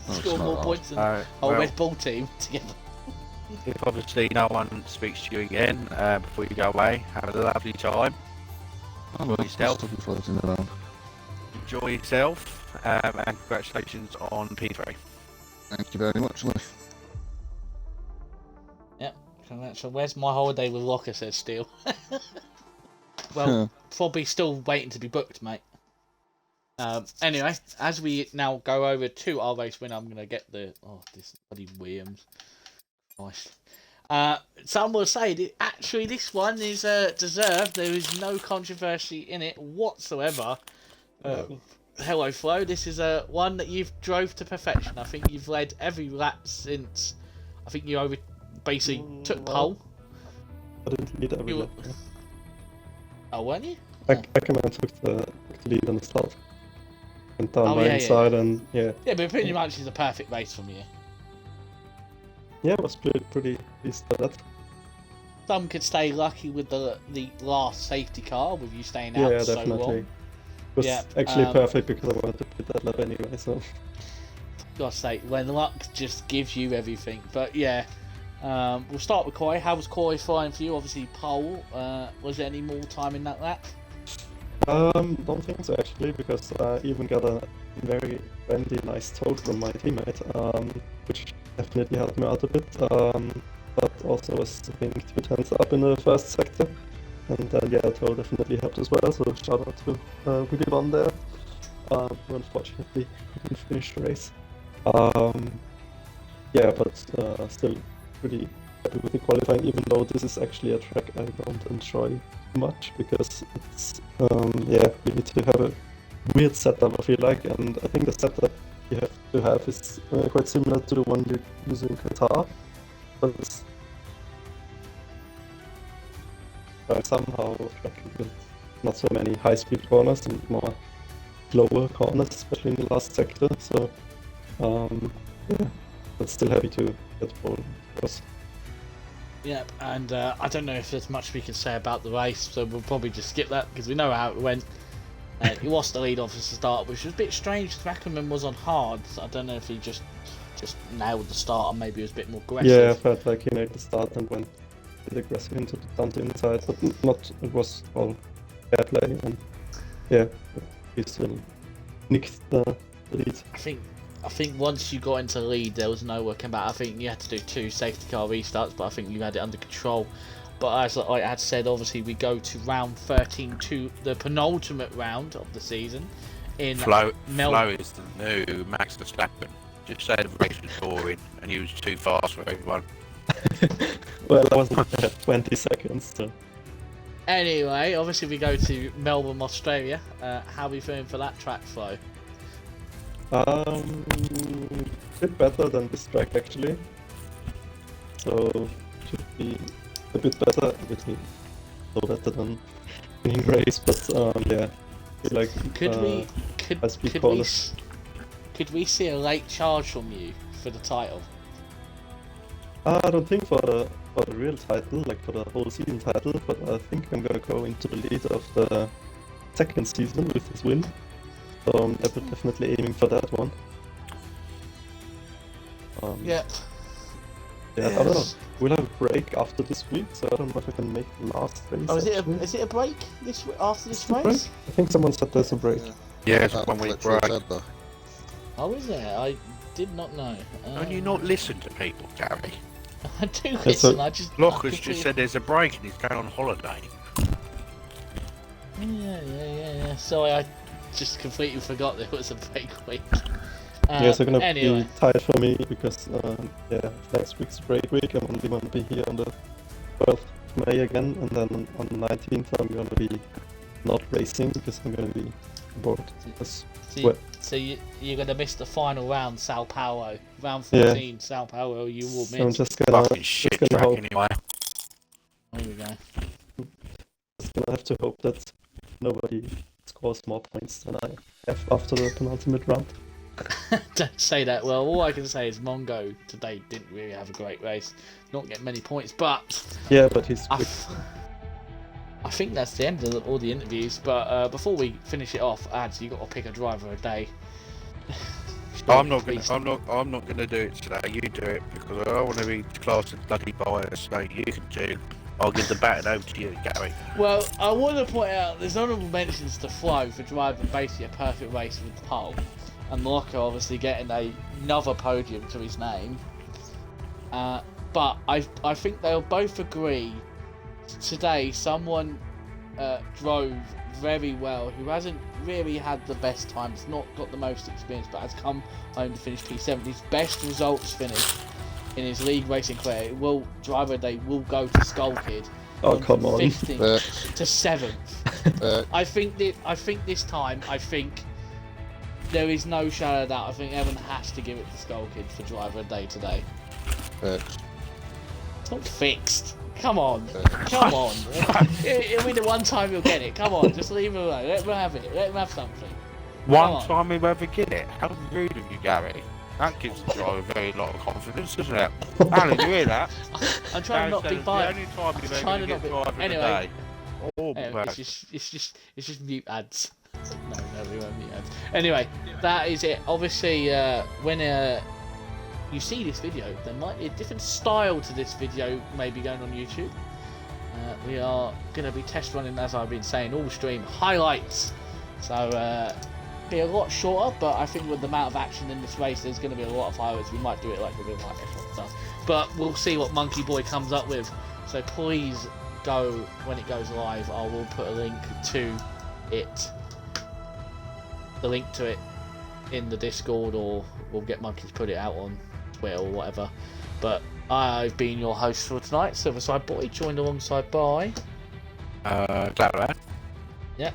it's Score not more hard. points than our Well, Red Bull team together. if obviously no one speaks to you again before you go away, have a lovely time. Oh, well, yourself. still be floating around. Enjoy yourself, and congratulations on P3. Thank you very much, Lee. Yep. So where's my holiday with Locker, says Steel. Well, probably still waiting to be booked, mate. Anyway, as we now go over to our race winner, I'm going to get this bloody Williams. Christ. Some will say that actually this one is deserved. There is no controversy in it whatsoever. Hello, Flo. This is one that you've drove to perfection. I think you've led every lap since. I think you basically took pole. I didn't lead every lap. Yeah. Oh, weren't you? Ackerman took the lead on the start. Went down by inside and yeah. Yeah, but pretty much it's a perfect race from you. Yeah, it was pretty decent at that. Some could stay lucky with the last safety car with you staying Yeah, out so definitely. long. It was actually perfect because I wanted to pit that lap anyway, so. For God's sake, when luck just gives you everything. But yeah, we'll start with Corey. How was Corey flying for you? Obviously pole. Was there any more time in that lap? Don't think so actually, because I even got a very nice tow from my teammate, which definitely helped me out a bit. But also was I think 2 tenths up in the first sector, and yeah, tow definitely helped as well. So shout out to Willy Van there. Who unfortunately couldn't finish the race. Yeah, but still pretty happy with the qualifying, even though this is actually a track I don't enjoy much because it's yeah, you need to have a weird setup, I feel like, and I think the setup you have to have is quite similar to the one you use in Qatar, but it's somehow a track with not so many high-speed corners and more lower corners, especially in the last sector. So yeah, but still happy to get pole, of course. Yep, and I don't know if there's much we can say about the race, so we'll probably just skip that because we know how it went. He lost the lead off at the start, which was a bit strange. Ackerman was on hard, so I don't know if he just nailed the start or maybe he was a bit more aggressive. Yeah, I felt like he nailed the start and went a bit aggressive into the inside, but it was all fair play, and yeah, he still nicked the lead. I think once you got into the lead, there was no working back. I think you had to do 2 safety car restarts, but I think you had it under control. But as I had said, obviously we go to round 13, to the penultimate round of the season. Flo is the new Max Verstappen. Just say the race was boring and he was too fast for everyone. Well, I wasn't there 20 seconds, so. Anyway, obviously we go to Melbourne, Australia. How are we feeling for that track flow? Bit better than this track actually. So should be a bit better, obviously no better than winning race, but yeah. I feel like high-speed corners. Could we see a late charge from you for the title? I don't think for the real title, like for the whole season title, but I think I'm gonna go into the lead of the second season with this win. So I'm definitely aiming for that one. Yeah. Yeah, I don't know. We'll have a break after this week, so I don't know if I can make the last race. Oh, is actually. it a break after this Break? race? I think someone said there's a break. Yeah, it's a That's 1 week literally break. said that. Oh, is there? I did not know. Don't you not listen to people, Gary? I do so- listen. I just. Locker's just said there's a break and he's going on holiday. Yeah. Sorry, I just completely forgot there was a break week. Yeah, so gonna Anyway. be tight for me because yeah, next week's break week. I'm only gonna be here on the 12th of May again, and then on the 19th I'm gonna be not racing because I'm gonna be bored. Because So you're gonna miss the final round, Sao Paulo, round Yeah. 14, Sao Paulo. You will so I'm miss. just gonna Fucking shit gonna track hope. anyway. There we go. Just gonna have to hope that nobody scores more points than I have after the penultimate round. Don't say that. Well, all I can say is Mongo today didn't really have a great race, not getting many points, but Yeah, but he's I, quick. I think that's the end of all the interviews. But before we finish it off, Ads, you got to pick a driver a day. I'm not gonna do it today. You do it because I don't want to be classed as bloody biased. So you can do. I'll give the baton over to you, Gary. Well, I want to point out there's honourable mentions to Flo for driving basically a perfect race with the pole, and Locker obviously getting another podium to his name. But I think they'll both agree today someone drove very well who hasn't really had the best times, not got the most experience, but has come home to finish P7. His best results finish in his league racing career. Driver they will go to Skull Kid. Oh, come on. 15th to 7th. I think this time, there is no shadow of doubt. I think Evan has to give it to Skull Kid for driver a day today. It's not fixed. Come on. Come on. It'll be the one time you'll get it. Come on, just leave him alone. Let him have it. Let him have something. One time he'll ever get it. How rude of you, Gary. That gives the driver a very lot of confidence, doesn't it? Alan, you hear that? I'm trying to not be biased. The only time you've trying ever to get not be- driver anyway. today. It's just mute ads. No, we won't mute ads. Anyway, that is it. Obviously, when you see this video, there might be a different style to this video maybe going on YouTube. We are going to be test running, as I've been saying, all stream highlights. So, be a lot shorter, but I think with the amount of action in this race, there's going to be a lot of highlights. We might do it like we did like F1 stuff. But we'll see what Monkey Boy comes up with. So please go when it goes live. I will put a link to it. The link to it in the Discord, or we'll get Monkey to put it out on Twitter or whatever. But I've been your host for tonight, Silverside Boy, joined alongside by Clara. Yeah.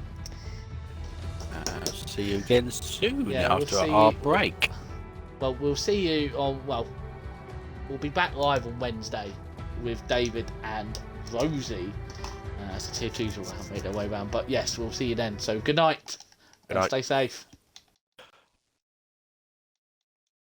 See you again soon Yeah, after we'll see our you- break. Well, we'll see you on. Well, we'll be back live on Wednesday with David and Rosie. As the tier 2s will have made their way around. But yes, we'll see you then. So good night. Good night. Stay safe.